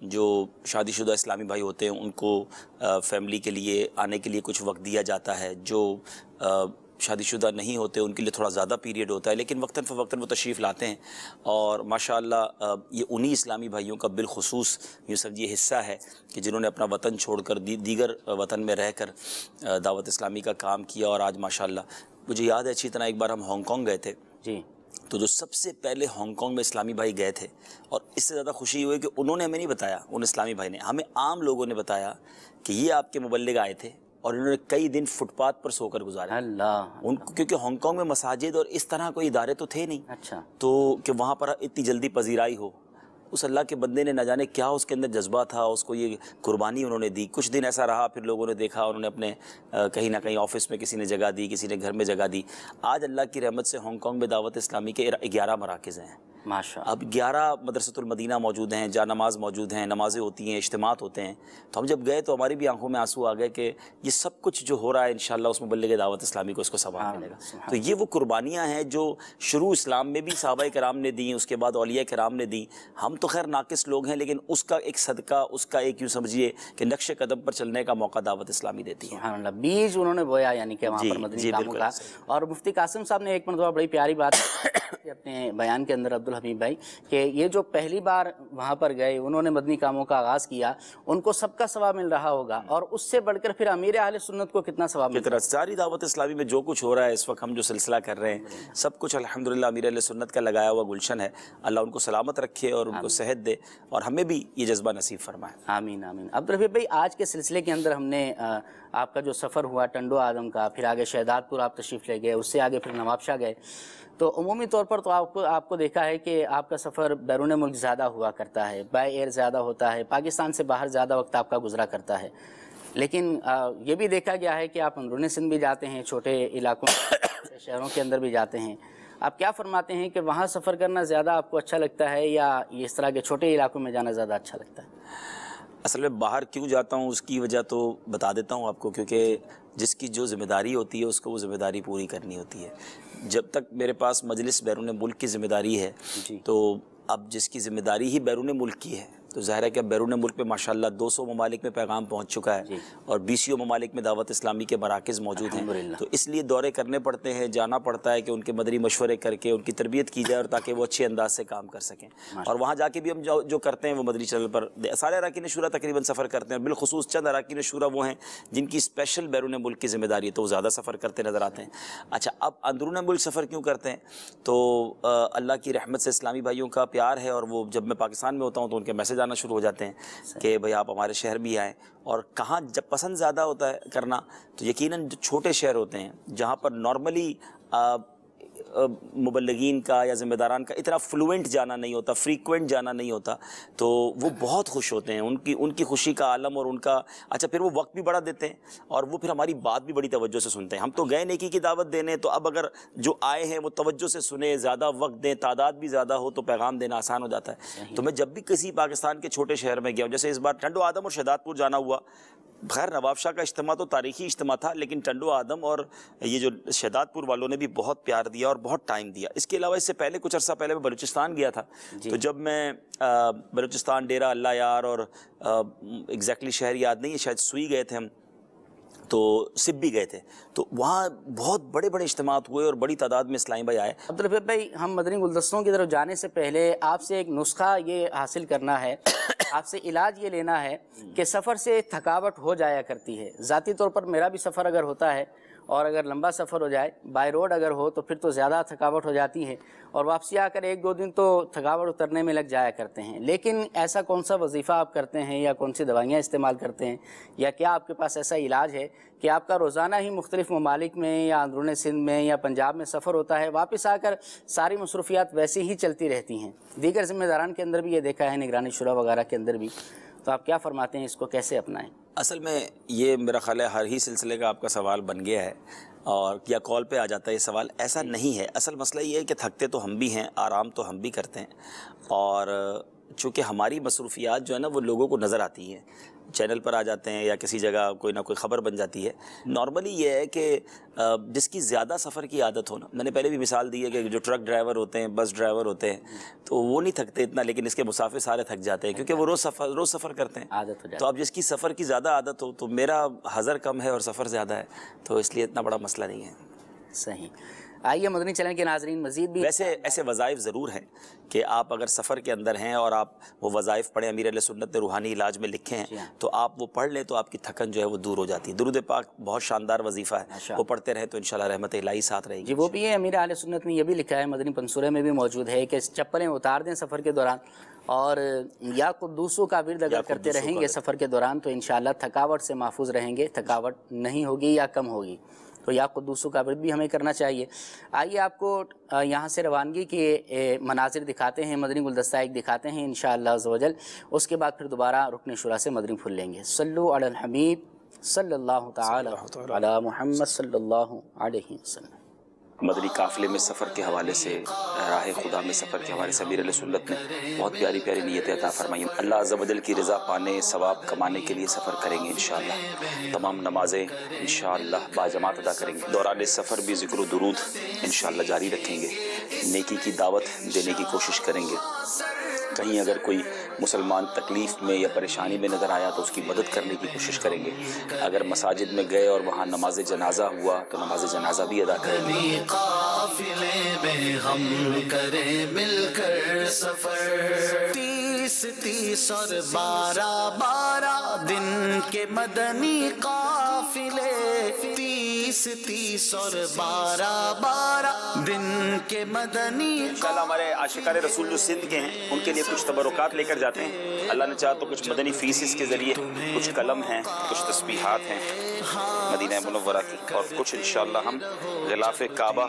جو شادی شدہ اسلامی بھائی ہوتے ہیں ان کو فیملی کے لیے آنے کے لیے کچھ وقت دیا جاتا ہے، جو شادی شدہ نہیں ہوتے ان کے لیے تھوڑا زیادہ پیریڈ ہوتا ہے، لیکن وقتاً فوقتاً وہ تشریف لاتے ہیں، اور ماشاءاللہ یہ انہی اسلامی بھائیوں کا بالخصوص یوں سمجھیے حصہ ہے کہ جنہوں نے اپنا وطن چھوڑ کر دیگر وطن میں رہ کر دعوت اسلامی کا کام کیا، اور آج ماشاءاللہ مجھے یاد ہے اچھی طرح ایک بار ہم ہانگ کانگ گئے تھے، جی، تو جو سب سے پہلے ہانگ کانگ میں اسلامی بھائی گئے تھے، اور اس سے زیادہ خوشی ہوئی کہ انہوں نے ہمیں نہیں بتایا، ان اسلامی بھائی نے ہمیں عام لوگوں نے بتایا کہ یہ آپ کے مبلغ آئے تھے اور انہوں نے کئی دن فٹ پاتھ پر سو کر گزارے اللہ، ان کو، کیونکہ ہانگ کانگ میں مساجد اور اس طرح کوئی ادارے تو تھے نہیں، اچھا، تو کہ وہاں پر اتنی جلدی پذیرائی ہو، اس اللہ کے بندے نے نہ جانے کیا اس کے اندر جذبہ تھا، اس کو یہ قربانی انہوں نے دی، کچھ دن ایسا رہا، پھر لوگوں نے دیکھا انہوں نے اپنے کہیں نہ کہیں آفس میں کسی نے جگہ دی، کسی نے گھر میں جگہ دی، آج اللہ کی رحمت سے ہانگ کانگ میں دعوت اسلامی کے 11 مراکز ہیں، ماشاء اب 11 مدرسۃ المدینہ موجود ہیں، جا نماز موجود ہیں، نمازیں ہوتی ہیں، اجتماعات ہوتے ہیں، تو ہم جب گئے تو ہماری بھی آنکھوں میں آنسو آ گئے کہ یہ سب کچھ جو ہو رہا ہے انشاءاللہ اس مبلغ دعوت اسلامی کو اس کو ثواب ملے گا۔ تو یہ وہ قربانیاں ہیں جو شروع اسلام میں بھی صحابہ کرام نے دیں، اس کے بعد اولیاء کرام نے دیں، ہم تو خیر ناقص لوگ ہیں، لیکن اس کا ایک صدقہ، اس کا ایک یوں سمجھیے کہ نقش قدم پر چلنے کا موقع دعوت اسلامی دیتی ہے۔ سبحان اللہ، بیج انہوں نے بویا یعنی کہ وہاں پر مدنی کاموں کا۔ اور مفتی قاسم صاحب نے ایک مرتبہ بڑی پیاری بات اپنے بیان کے اندر، عبدالحمید بھائی، کہ یہ جو پہلی بار وہاں پر گئے انہوں نے مدنی کاموں کا آغاز کیا، ان کو سب کا ثواب مل رہا ہوگا، اور اس سے بڑھ کر پھر امیر اہل سنت کو کتنا ثواب مل رہا ہے۔ ساری دعوت اسلامی میں جو کچھ ہو رہا ہے اس وقت، ہم جو سلسلہ کر رہے ہیں، سب کچھ الحمدللہ امیر اہل سنت کا لگایا ہوا گلشن ہے، اللہ ان کو سلامت رکھے اور ان کو صحت دے، اور ہمیں بھی یہ جذبہ نصیب فرمائے۔ آمین آمین۔ عبدالحمید بھائی، آج کے سلسلے کے اندر ہم نے آپ کا جو سفر ہوا ٹنڈو آدم کا، پھر آگے شہداد پور آپ تشریف لے گئے، اس سے آگے پھر نواب شاہ گئے، تو عمومی طور پر تو آپ کو دیکھا ہے کہ آپ کا سفر بیرون ملک زیادہ ہوا کرتا ہے، بائی ایئر زیادہ ہوتا ہے، پاکستان سے باہر زیادہ وقت آپ کا گزرا کرتا ہے، لیکن یہ بھی دیکھا گیا ہے کہ آپ اندرون سندھ بھی جاتے ہیں، چھوٹے علاقوں شہروں کے اندر بھی جاتے ہیں، آپ کیا فرماتے ہیں کہ وہاں سفر کرنا زیادہ آپ کو اچھا لگتا ہے یا اس طرح کے چھوٹے علاقوں میں جانا زیادہ اچھا لگتا ہے؟ اصل میں باہر کیوں جاتا ہوں اس کی وجہ تو بتا دیتا ہوں آپ کو، کیونکہ جس کی جو ذمہ داری ہوتی ہے اس کو وہ ذمہ داری پوری کرنی ہوتی ہے۔ جب تک میرے پاس مجلس بیرون ملک کی ذمہ داری ہے، تو اب جس کی ذمہ داری ہی بیرون ملک کی ہے، تو ظاہر ہے کہ اب بیرون ملک میں ماشاءاللہ 200 ممالک میں پیغام پہنچ چکا ہے، اور 20 ممالک میں دعوت اسلامی کے مراکز موجود ہیں، تو اس لیے دورے کرنے پڑتے ہیں، جانا پڑتا ہے کہ ان کے مدنی مشورے کر کے ان کی تربیت کی جائے، اور تاکہ وہ اچھے انداز سے کام کر سکیں، اور وہاں جا کے بھی ہم جو کرتے ہیں وہ مدنی چینل پر سارے اراکین شورا تقریباً سفر کرتے ہیں، بالخصوص چند اراکین شورا وہ ہیں جن کی اسپیشل بیرون ملک کی ذمہ داری ہے، تو وہ زیادہ سفر کرتے نظر آتے ہیں۔ اچھا، اب اندرون ملک سفر کیوں کرتے ہیں؟ تو اللہ کی رحمت سے اسلامی بھائیوں کا پیار ہے، اور وہ جب میں پاکستان میں ہوتا ہوں تو ان کے میسج آنا شروع ہو جاتے ہیں کہ بھئی آپ ہمارے شہر بھی آئیں، اور کہاں جب پسند زیادہ ہوتا ہے کرنا تو یقیناً جو چھوٹے شہر ہوتے ہیں جہاں پر نارملی مبلغین کا یا ذمہ داران کا اتنا فلوئنٹ جانا نہیں ہوتا، فریکوینٹ جانا نہیں ہوتا، تو وہ بہت خوش ہوتے ہیں، ان کی خوشی کا عالم، اور ان کا اچھا پھر وہ وقت بھی بڑا دیتے ہیں، اور وہ پھر ہماری بات بھی بڑی توجہ سے سنتے ہیں۔ ہم تو گئے نیکی کی دعوت دینے، تو اب اگر جو آئے ہیں وہ توجہ سے سنیں، زیادہ وقت دیں، تعداد بھی زیادہ ہو تو پیغام دینا آسان ہو جاتا ہے۔ تو میں جب بھی کسی پاکستان کے چھوٹے شہر میں گیا ہوں، جیسے اس بار ٹنڈو آدم اور شہداد پور جانا ہوا، خیر نواب شاہ کا اجتماع تو تاریخی اجتماع تھا، لیکن ٹنڈو آدم اور یہ جو شہداد پور والوں نے بھی بہت پیار دیا اور بہت ٹائم دیا۔ اس کے علاوہ اس سے پہلے کچھ عرصہ پہلے میں بلوچستان گیا تھا، تو جب میں بلوچستان ڈیرہ اللہ یار اور ایگزیکٹلی شہر یاد نہیں ہے، شاید سوئی گئے تھے ہم، تو سب بھی گئے تھے، تو وہاں بہت بڑے بڑے اجتماعات ہوئے اور بڑی تعداد میں اسلامی بھائی آئے۔ عبدالحفیظ بھائی، ہم مدنی گلدستوں کی طرف جانے سے پہلے آپ سے ایک نسخہ یہ حاصل کرنا ہے، آپ سے علاج یہ لینا ہے کہ سفر سے تھکاوٹ ہو جایا کرتی ہے۔ ذاتی طور پر میرا بھی سفر اگر ہوتا ہے، اور اگر لمبا سفر ہو جائے، بائی روڈ اگر ہو، تو پھر تو زیادہ تھکاوٹ ہو جاتی ہے، اور واپسی آ کر 1-2 دن تو تھکاوٹ اترنے میں لگ جایا کرتے ہیں۔ لیکن ایسا کون سا وظیفہ آپ کرتے ہیں، یا کون سی دوائیاں استعمال کرتے ہیں، یا کیا آپ کے پاس ایسا علاج ہے کہ آپ کا روزانہ ہی مختلف ممالک میں یا اندرون سندھ میں یا پنجاب میں سفر ہوتا ہے، واپس آ کر ساری مصروفیات ویسے ہی چلتی رہتی ہیں؟ دیگر ذمہ داران کے اندر بھی یہ دیکھا ہے، نگرانی شورا وغیرہ کے اندر بھی، تو آپ کیا فرماتے ہیں، اس کو کیسے اپنائیں؟ اصل میں یہ میرا خیال ہے ہر ہی سلسلے کا آپ کا سوال بن گیا ہے، اور یا کال پہ آ جاتا ہے یہ سوال۔ ایسا نہیں ہے، اصل مسئلہ یہ ہے کہ تھکتے تو ہم بھی ہیں، آرام تو ہم بھی کرتے ہیں، اور چونکہ ہماری مصروفیات جو ہے نا وہ لوگوں کو نظر آتی ہیں، چینل پر آ جاتے ہیں یا کسی جگہ کوئی نہ کوئی خبر بن جاتی ہے. نارملی یہ ہے کہ جس کی زیادہ سفر کی عادت ہونا، میں نے پہلے بھی مثال دی ہے کہ جو ٹرک ڈرائیور ہوتے ہیں، بس ڈرائیور ہوتے ہیں، تو وہ نہیں تھکتے اتنا، لیکن اس کے مسافر سارے تھک جاتے ہیں کیونکہ وہ روز سفر کرتے ہیں. عادت ہو جاتی تو اب جس کی سفر کی زیادہ عادت ہو، تو میرا حضر کم ہے اور سفر زیادہ ہے، تو اس لیے اتنا بڑا مسئلہ نہیں ہے. صحیح. آئیے مدنی چینل کے ناظرین مزید بھی ویسے ایسے وظائف ضرور ہیں کہ آپ اگر سفر کے اندر ہیں اور آپ وہ وظائف پڑھیں، امیر اہل سنت نے روحانی علاج میں لکھے ہیں، تو آپ وہ پڑھ لیں تو آپ کی تھکن جو ہے وہ دور ہو جاتی ہے. درود پاک بہت شاندار وظیفہ ہے، وہ پڑھتے رہیں تو انشاءاللہ رحمت الہی ساتھ رہے گی. جی وہ بھی ہے. امیر اہل سنت نے یہ بھی لکھا ہے، مدنی پنصورے میں بھی موجود ہے کہ چپلیں اتار دیں سفر کے دوران، اور یا قدوسوں کا ورد اگر کرتے رہیں گے سفر کے دوران تو انشاءاللہ تھکاوٹ سے محفوظ رہیں گے، تھکاوٹ نہیں ہوگی یا کم ہوگی. تو یا قدوسوں کا ورد بھی ہمیں کرنا چاہیے. آئیے آپ کو یہاں سے روانگی کے مناظر دکھاتے ہیں، مدنی گلدستہ ایک دکھاتے ہیں انشاءاللہ عز و جل. اس کے بعد پھر دوبارہ رکن شورا سے مدنی پھول لیں گے. صلو علی الحبیب صلی اللہ تعالی علی محمد صلی اللہ علیہ وسلم. مدنی قافلے میں سفر کے حوالے سے، راہ خدا میں سفر کے حوالے سے امیر علیہ سنت نے بہت پیاری پیاری نیتیں عطا فرمائی. اللہ عز و جل کی رضا پانے، ثواب کمانے کے لیے سفر کریں گے انشاءاللہ. تمام نمازیں انشاءاللہ باجماعت ادا کریں گے. دوران سفر بھی ذکر و درود انشاءاللہ جاری رکھیں گے. نیکی کی دعوت دینے کی کوشش کریں گے. کہیں اگر کوئی مسلمان تکلیف میں یا پریشانی میں نظر آیا تو اس کی مدد کرنے کی کوشش کریں گے. اگر مساجد میں گئے اور وہاں نماز جنازہ ہوا تو نماز جنازہ بھی ادا کریں گے. قافلے میں ہم کریں مل کر سفر، 30 اور 12 دن کے مدنی قافلے، 30 اور 12 دن کے مدنی. انشاءاللہ ہمارے عاشقان رسول جو سندھ کے ہیں ان کے لیے کچھ تبرکات لے کر جاتے ہیں. اللہ نے چاہا تو کچھ مدنی فیسز کے ذریعے کچھ قلم ہیں، کچھ تسبیحات ہیں مدینہ منورہ کی، اور کچھ انشاءاللہ ہم غلاف کعبہ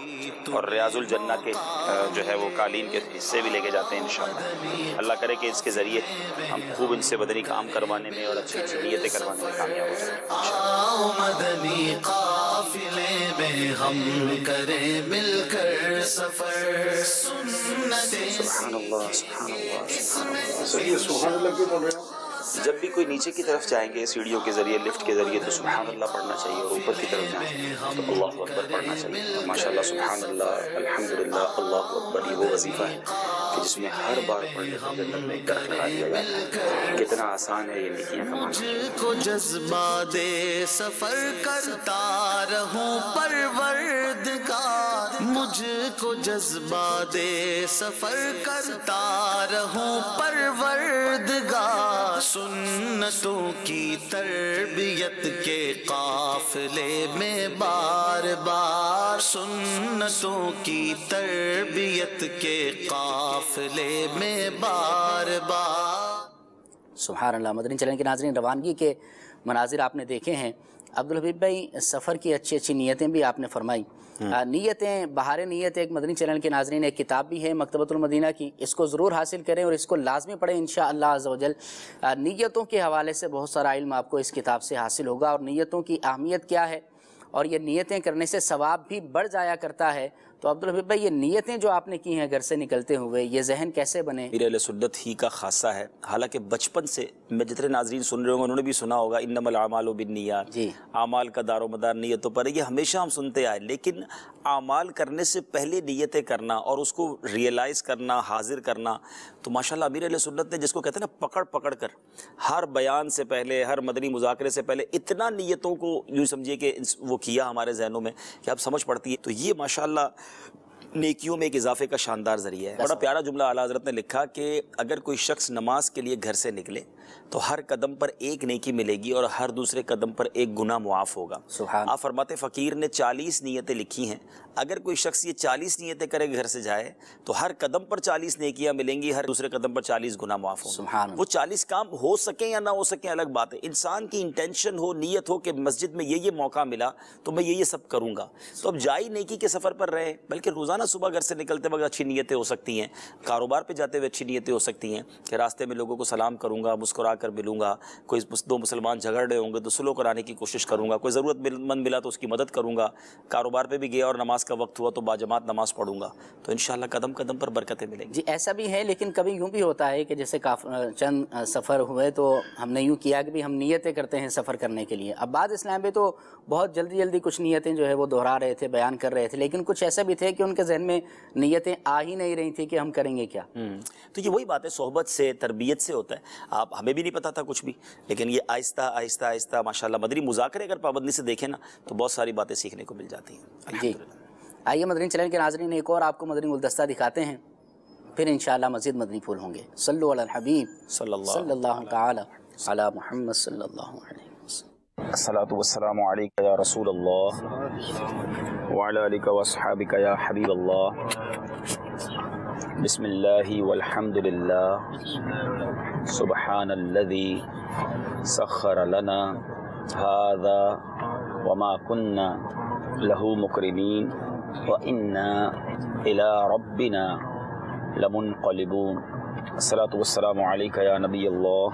اور ریاض الجنہ کے جو ہے وہ قالین کے حصے بھی لے کے جاتے ہیں انشاءاللہ. اللہ کرے کہ اس کے ذریعے ہم خوب ان سے مدنی کام کروانے میں اور اچھی اچھی نیتیں کروانے میں کامیاب ہو جائیں. مدنی قافلے میں ہم کریں مل کر سفر، سبحان اللہ سبحان اللہ سبحان اللہ. جب بھی کوئی نیچے کی طرف جائیں گے سیڑھیوں کے ذریعے، لفٹ کے ذریعے، تو سبحان اللہ پڑھنا چاہیے، اور اوپر کی طرف جائیں تو اللہ اکبر پڑھنا چاہیے. ماشاءاللہ سبحان اللہ الحمدللہ اللہ اکبر، یہ وہ وظیفہ ہے کہ جس میں ہر بار پڑھنے پر جنت میں ایک درخت لگا دیا جاتا ہے. کتنا آسان ہے یہ نیکیاں کمانا. مجھ کو جذبہ دے سفر کرتا رہوں پروردگار، مجھ کو جذبہ دے سفر کرتا رہوں پروردگار. سنتوں کی تربیت کے قافلے میں بار بار، سنتوں کی تربیت کے قافلے میں بار بار. سبحان اللہ. مدنی چینل کے ناظرین روانگی کے مناظر آپ نے دیکھے ہیں. عبدالحبیب بھائی سفر کی اچھی اچھی نیتیں بھی آپ نے فرمائی. نیتیں، بہار نیت ایک مدنی چینل کے ناظرین ایک کتاب بھی ہے مکتبۃ المدینہ کی، اس کو ضرور حاصل کریں اور اس کو لازمی پڑھیں انشاءاللہ عز و جل. نیتوں کے حوالے سے بہت سارا علم آپ کو اس کتاب سے حاصل ہوگا، اور نیتوں کی اہمیت کیا ہے، اور یہ نیتیں کرنے سے ثواب بھی بڑھ جایا کرتا ہے. تو عبدالحبیب بھائی یہ نیتیں جو آپ نے کی ہیں گھر سے نکلتے ہوئے، یہ ذہن کیسے بنے؟ امیر اہل سنت ہی کا خاصہ ہے. حالانکہ بچپن سے میں جتنے ناظرین سن رہے ہوں گے انہوں نے بھی سنا ہوگا انما الاعمال بالنیات، اعمال کا دار و مدار نیتوں پر ہے. یہ ہمیشہ ہم سنتے آئے، لیکن اعمال کرنے سے پہلے نیتیں کرنا اور اس کو ریئلائز کرنا، حاضر کرنا، تو ماشاءاللہ امیر اہل سنت نے جس کو کہتے ہیں نا پکڑ پکڑ کر ہر بیان سے پہلے، ہر مدنی مذاکرے سے پہلے اتنا نیتوں کو یوں سمجھیے کہ وہ کیا ہمارے ذہنوں میں کہ اب سمجھ پڑتی ہے. تو یہ ماشاءاللہ نیکیوں میں ایک اضافے کا شاندار ذریعہ ہے. بڑا پیارا جملہ اعلیٰ حضرت نے لکھا کہ اگر کوئی شخص نماز کے لیے گھر سے نکلے تو ہر قدم پر ایک نیکی ملے گی اور ہر دوسرے قدم پر ایک گناہ معاف ہوگا. آپ فرماتے فقیر نے 40 نیتیں لکھی ہیں. اگر کوئی شخص یہ 40 نیتیں کرے گھر سے جائے تو ہر قدم پر 40 نیکیاں ملیں گی، ہر دوسرے قدم پر 40 گناہ معاف ہوں. وہ 40 کام ہو سکیں یا نہ ہو سکیں الگ بات ہے. انسان کی انٹینشن ہو، نیت ہو کہ مسجد میں یہ موقع ملا تو میں یہ سب کروں گا. تو اب جائی نیکی کے سفر پر رہے، بلکہ روزانہ صبح گھر سے نکلتے وقت اچھی نیتیں ہو سکتی ہیں، کاروبار پہ جاتے ہوئے اچھی نیتیں ہو سکتی ہیں کہ راستے میں لوگوں کو سلام کروں گا، مسکراؤں مسکرا کر ملوں گا، کوئی دو مسلمان جھگڑ رہے ہوں گے تو صلح کرانے کی کوشش کروں گا، کوئی ضرورت مند ملا تو اس کی مدد کروں گا، کاروبار پہ بھی گیا اور نماز کا وقت ہوا تو باجماعت نماز پڑھوں گا، تو انشاءاللہ قدم قدم پر برکتیں ملیں گی۔ جی ایسا بھی ہے، لیکن کبھی یوں بھی ہوتا ہے کہ جیسے چند سفر ہوئے تو ہم نے یوں کیا کہ بھی ہم نیتیں کرتے ہیں سفر کرنے کے لیے، اب بعد اسلام میں تو بہت جلدی کچھ نیتیں جو ہے وہ دہرا رہے تھے، بیان کر رہے تھے، لیکن کچھ ایسے بھی تھے کہ ان کے ذہن میں نیتیں آ ہی نہیں رہی تھی کہ ہم کریں گے کیا۔ تو یہ وہی بات ہے، صحبت سے تربیت سے ہوتا ہے۔ آپ ہمیں بھی نہیں پتا تھا کچھ بھی، لیکن یہ آہستہ آہستہ آہستہ ماشاءاللہ مدنی مذاکرے اگر پابندی سے دیکھیں نا تو بہت ساری باتیں سیکھنے کو مل جاتی ہیں۔ جی آئیے مدنی چینل کے ناظرین ایک اور آپ کو مدنی گلدستہ دکھاتے ہیں، پھر انشاءاللہ مزید مدنی پھول ہوں گے۔ صلو علی الحبیب صلی اللہ تعالی علی محمد صلی اللہ علیہ وسلم۔ الصلاۃ والسلام علیک یا رسول اللہ وعلی آلک واصحابک یا حبیب اللہ۔ بسم اللہ والحمد للہ سبحان الذی سخر لنا هذا وما كنا له مقرنین وإنا إلى ربنا لمنقلبون۔ الصلاۃ والسلام علیک یا نبی اللہ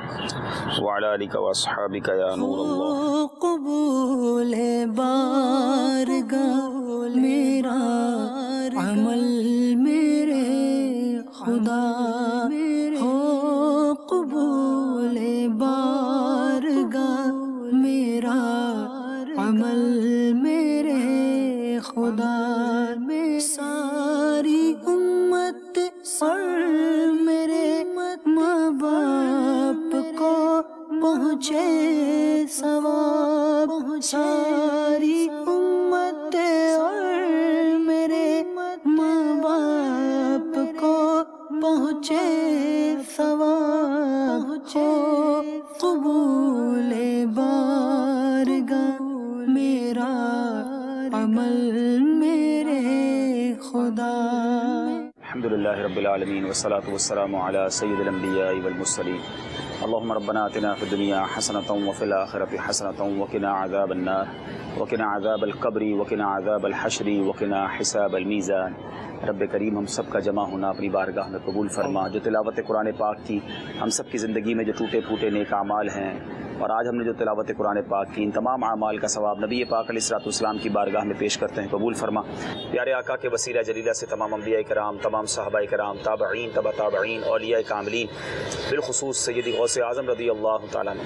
وعلی آلک واصحابک یا نور اللہ۔ قبول ہے بارگاہ میرا عمل میرے خدا، ہو قبول ہے بارگاہ میرا عمل میرے خدا۔ ساری امت اور میرے ماں باپ کو پہنچے ثواب، ساری امت اور میرے ماں باپ کو پہنچے ثواب، ہو قبول بارگاہ میرا عمل میرے خدا۔ الحمدللہ رب العالمین والصلاة والسلام علی سید الانبیاء والمرسلین۔ اللہم ربنا آتنا فی الدنیا حسنۃ وفی الآخرۃ حسنۃ وقنا عذاب النار وقنا عذاب القبر وقنا عذاب الحشر وقنا حساب المیزان۔ رب کریم ہم سب کا جمع ہونا اپنی بارگاہ میں قبول فرما۔ جو تلاوت قرآن پاک کی ہم سب کی زندگی میں جو ٹوٹے پھوٹے نیک اعمال ہیں، اور آج ہم نے جو تلاوت قرآن پاک کی، ان تمام اعمال کا ثواب نبی پاک علیہ الصلوۃ والسلام کی بارگاہ میں پیش کرتے ہیں، قبول فرما۔ پیارے آقا کے وسیلہ جلیلہ سے تمام انبیاء کرام، تمام صحابہ کرام، تابعین، تبع تابعین، اولیاء کاملین، بالخصوص سیدی غوث اعظم رضی اللہ تعالیٰ عنہ،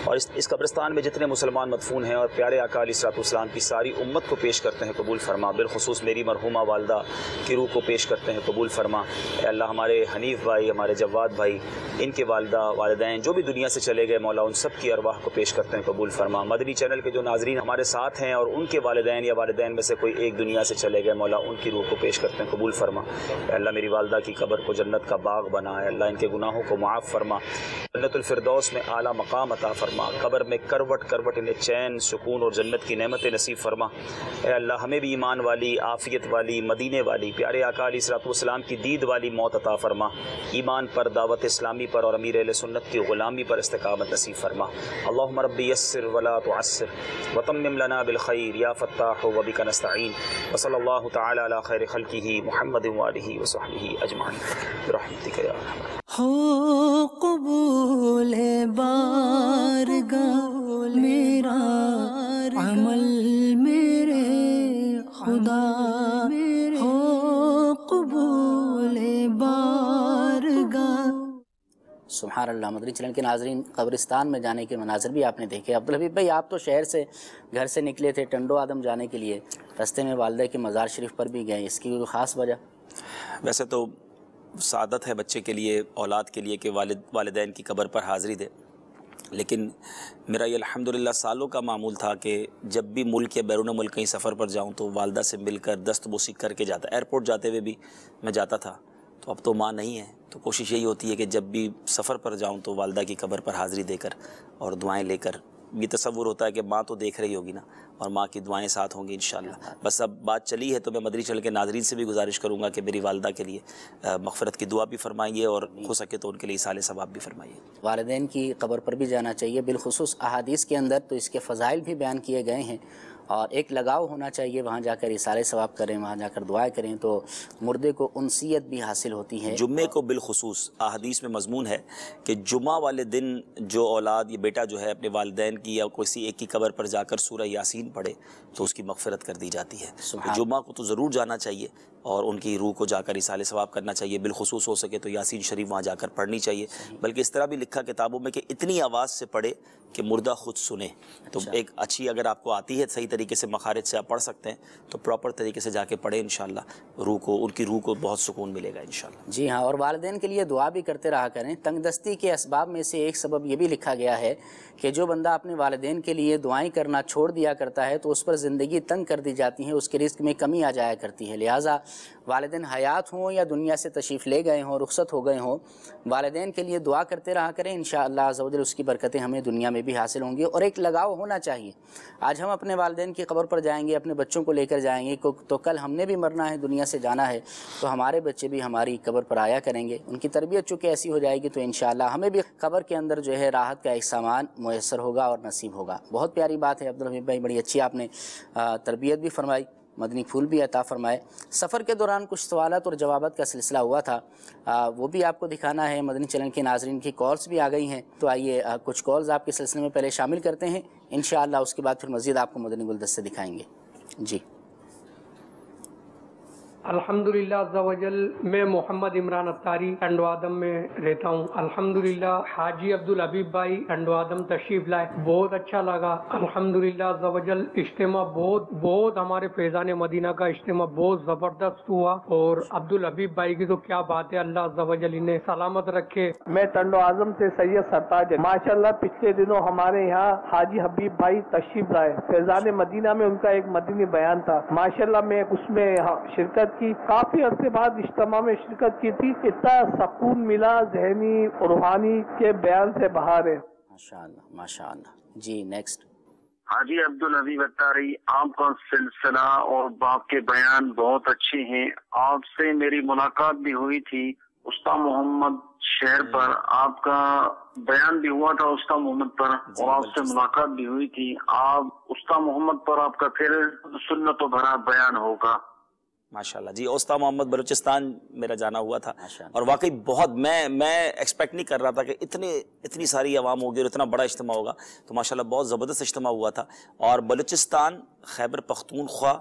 اور اس قبرستان میں جتنے مسلمان مدفون ہیں، اور پیارے آقا علیہ الصلوۃ والسلام کی ساری امت کو پیش کرتے ہیں، قبول فرما۔ بالخصوص میری مرحومہ والدہ کی روح کو پیش کرتے ہیں، قبول فرما۔ اے اللہ ہمارے حنیف بھائی، ہمارے جواد بھائی، ان کے والدہ والدین جو بھی دنیا سے چلے گئے، مولا ان سب کی ارواح کو پیش کرتے ہیں، قبول فرما۔ مدنی چینل کے جو ناظرین ہمارے ساتھ ہیں اور ان کے والدین یا والدین میں سے کوئی ایک دنیا سے چلے گئے، مولا ان کی روح کو پیش کرتے ہیں، قبول فرما۔ اے اللہ میری والدہ کی قبر کو جنت کا باغ بنا، اے اللہ ان کے گناہوں کو معاف فرما، جنت الفردوس میں اعلیٰ مقام عطا فرما، قبر میں کروٹ کروٹ انہیں چین، سکون اور جنت کی نعمتیں نصیب فرما۔ اے اللہ ہمیں بھی ایمان والی، عافیت والی، مدینے والی، پیارے آقا علیہ الصلوۃ والسلام کی دید والی موت عطا فرما، ایمان پر، دعوت اسلامی پر اور امیر اہل سنت کی غلامی پر استقامت نصیب فرما۔ اللہم رب یسر ولا تعسر وتمم لنا بالخیر یا فتاح وبک نستعین، وصلی اللہ تعالی علی خیر خلقہ محمد وآلہ وصحبہ اجمعین برحمتک یا ارحم الراحمین۔ ہو قبول ہے بارگاہ میرا عمل میرے خدا، ہو قبول بارگاہ۔ سبحان اللہ۔ مدنی چینل کے ناظرین، قبرستان میں جانے کے مناظر بھی آپ نے دیکھے۔ عبدالحبیب بھائی، آپ تو شہر سے گھر سے نکلے تھے ٹنڈو آدم جانے کے لیے، راستے میں والدہ کے مزار شریف پر بھی گئے، اس کی کوئی خاص وجہ؟ ویسے تو سعادت ہے بچے کے لیے، اولاد کے لیے کہ والدین کی قبر پر حاضری دے، لیکن میرا یہ الحمدللہ سالوں کا معمول تھا کہ جب بھی ملک یا بیرون ملک کہیں سفر پر جاؤں تو والدہ سے مل کر دست بوسی کر کے جاتا۔ ایئرپورٹ جاتے ہوئے بھی میں جاتا تھا، تو اب تو ماں نہیں ہے، تو کوشش یہی ہوتی ہے کہ جب بھی سفر پر جاؤں تو والدہ کی قبر پر حاضری دے کر اور دعائیں لے کر، یہ تصور ہوتا ہے کہ ماں تو دیکھ رہی ہوگی نا، اور ماں کی دعائیں ساتھ ہوں گی انشاءاللہ۔ بس اب بات چلی ہے تو میں مدنی چینل کے ناظرین سے بھی گزارش کروں گا کہ میری والدہ کے لیے مغفرت کی دعا بھی فرمائیے، اور ہو سکے تو ان کے لیے ایصال ثواب بھی فرمائیے۔ والدین کی قبر پر بھی جانا چاہیے، بالخصوص احادیث کے اندر تو اس کے فضائل بھی بیان کیے گئے ہیں، اور ایک لگاؤ ہونا چاہیے، وہاں جا کر اصالہ ثواب کریں، وہاں جا کر دعائیں کریں تو مردے کو انسیت بھی حاصل ہوتی ہے۔ جمعے کو بالخصوص احادیث میں مضمون ہے کہ جمعہ والے دن جو اولاد یا بیٹا جو ہے اپنے والدین کی یا کسی ایک کی قبر پر جا کر سورہ یاسین پڑھے تو اس کی مغفرت کر دی جاتی ہے۔ تو جمعہ کو تو ضرور جانا چاہیے اور ان کی روح کو جا کر اصالہ ثواب کرنا چاہیے، بالخصوص ہو سکے تو یاسین شریف وہاں جا کر پڑھنی چاہیے، بلکہ اس طرح بھی لکھا کتابوں میں کہ اتنی آواز سے پڑھے کہ مردہ خود سنے۔ تو ایک اچھی اگر آپ کو آتی ہے صحیح طریقے سے مخارج سے آپ پڑھ سکتے ہیں تو پراپر طریقے سے جا کے پڑھیں، انشاءاللہ ان کی روح کو بہت سکون ملے گا انشاءاللہ۔ جی ہاں، اور والدین کے لیے دعا بھی کرتے رہا کریں۔ تنگ دستی کے اسباب میں سے ایک سبب یہ بھی لکھا گیا ہے کہ جو بندہ اپنے والدین کے لیے دعائیں کرنا چھوڑ دیا کرتا ہے تو اس پر زندگی تنگ کر دی جاتی ہے، اس کے رزق میں کمی آ جایا کرتی ہے۔ لہٰذا والدین حیات ہوں یا دنیا سے تشریف لے گئے ہوں، رخصت ہو گئے ہوں، والدین کے لیے دعا کرتے رہا کریں، انشاءاللہ عز و جل اس کی برکتیں ہمیں دنیا میں بھی حاصل ہوں گی۔ اور ایک لگاؤ ہونا چاہیے، آج ہم اپنے والدین کی قبر پر جائیں گے، اپنے بچوں کو لے کر جائیں گے تو کل ہم نے بھی مرنا ہے، دنیا سے جانا ہے، تو ہمارے بچے بھی ہماری قبر پر آیا کریں گے، ان کی تربیت چونکہ ایسی ہو جائے گی تو انشاءاللہ ہمیں بھی قبر کے اندر جو ہے راحت کا ایک سامان میسر ہوگا اور نصیب ہوگا۔ بہت پیاری بات ہے عبدالحمید بھائی، بڑی اچھی آپ نے تربیت بھی فرمائی، مدنی پھول بھی عطا فرمائے۔ سفر کے دوران کچھ سوالات اور جوابات کا سلسلہ ہوا تھا، وہ بھی آپ کو دکھانا ہے۔ مدنی چینل کے ناظرین کی کالز بھی آ گئی ہیں، تو آئیے کچھ کالز آپ کے سلسلے میں پہلے شامل کرتے ہیں، انشاءاللہ اس کے بعد پھر مزید آپ کو مدنی گلدستے دکھائیں گے۔ جی الحمدللہ عز و جل، میں محمد عمران اتاری ٹنڈو آدم میں رہتا ہوں۔ الحمدللہ حاجی عبدالحبیب بھائی ٹنڈو آدم تشریف لائے، بہت اچھا لگا۔ الحمدللہ عز و جل اجتماع بہت ہمارے فیضان مدینہ کا اجتماع بہت زبردست ہوا، اور عبدالحبیب بھائی کی تو کیا بات ہے، اللہ عز و جل انہیں سلامت رکھے۔ میں ٹنڈو آدم سے سید سرتاج، ماشاءاللہ پچھلے دنوں ہمارے یہاں حاجی حبیب بھائی تشریف لائے، فیضان مدینہ میں ان کا ایک مدنی بیان تھا، ماشاءاللہ میں اس میں شرکت کی، کافی عرصے بعد اجتماع میں شرکت کی تھی، اتنا سکون ملا ذہنی اور روحانی کے بیان سے باہر ہے۔ ماشاءاللہ ماشاءاللہ۔ جی نیکسٹ۔ حاجی عبدالحبیب اتاری، آپ کا سلسلہ اور باپ کے بیان بہت اچھے ہیں، آپ سے میری ملاقات بھی ہوئی تھی استاد محمد شہر پر، آپ کا بیان بھی ہوا تھا استاد محمد پر، اور آپ سے ملاقات بھی ہوئی تھی۔ آپ استاد محمد پر آپ کا پھر سنت و بھرا بیان ہوگا ماشاءاللہ۔ جی استاد محمد بلوچستان میرا جانا ہوا تھا، اور واقعی بہت میں ایکسپیکٹ نہیں کر رہا تھا کہ اتنی ساری عوام ہوگی اور اتنا بڑا اجتماع ہوگا، تو ماشاءاللہ بہت زبردست اجتماع ہوا تھا۔ اور بلوچستان، خیبر پختونخوا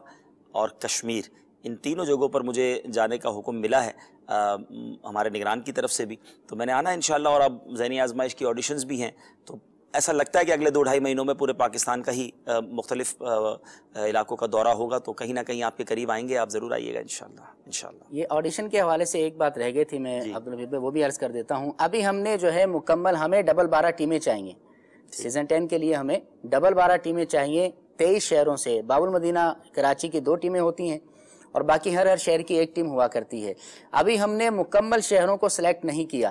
اور کشمیر، ان تینوں جگہوں پر مجھے جانے کا حکم ملا ہے ہمارے نگران کی طرف سے بھی، تو میں نے آنا انشاءاللہ۔ اور اب ذہنی آزمائش کی آڈیشنز بھی ہیں، تو ایسا لگتا ہے کہ اگلے 2-2.5 مہینوں میں پورے پاکستان کا ہی مختلف علاقوں کا دورہ ہوگا، تو کہیں نہ کہیں آپ کے قریب آئیں گے، آپ ضرور آئیے گا انشاءاللہ۔ یہ آڈیشن کے حوالے سے ایک بات رہ گئی تھی، میں عبدالحبیب وہ بھی عرض کر دیتا ہوں۔ ابھی ہم نے جو ہے مکمل، ہمیں ڈبل 12 ٹیمیں چاہیے سیزن 10 کے لیے، ہمیں ڈبل 12 ٹیمیں چاہیے 23 شہروں سے۔ باب المدینہ کراچی کی 2 ٹیمیں ہوتی ہیں اور باقی ہر شہر کی 1 ٹیم ہوا کرتی ہے۔ ابھی ہم نے مکمل شہروں کو سلیکٹ نہیں کیا،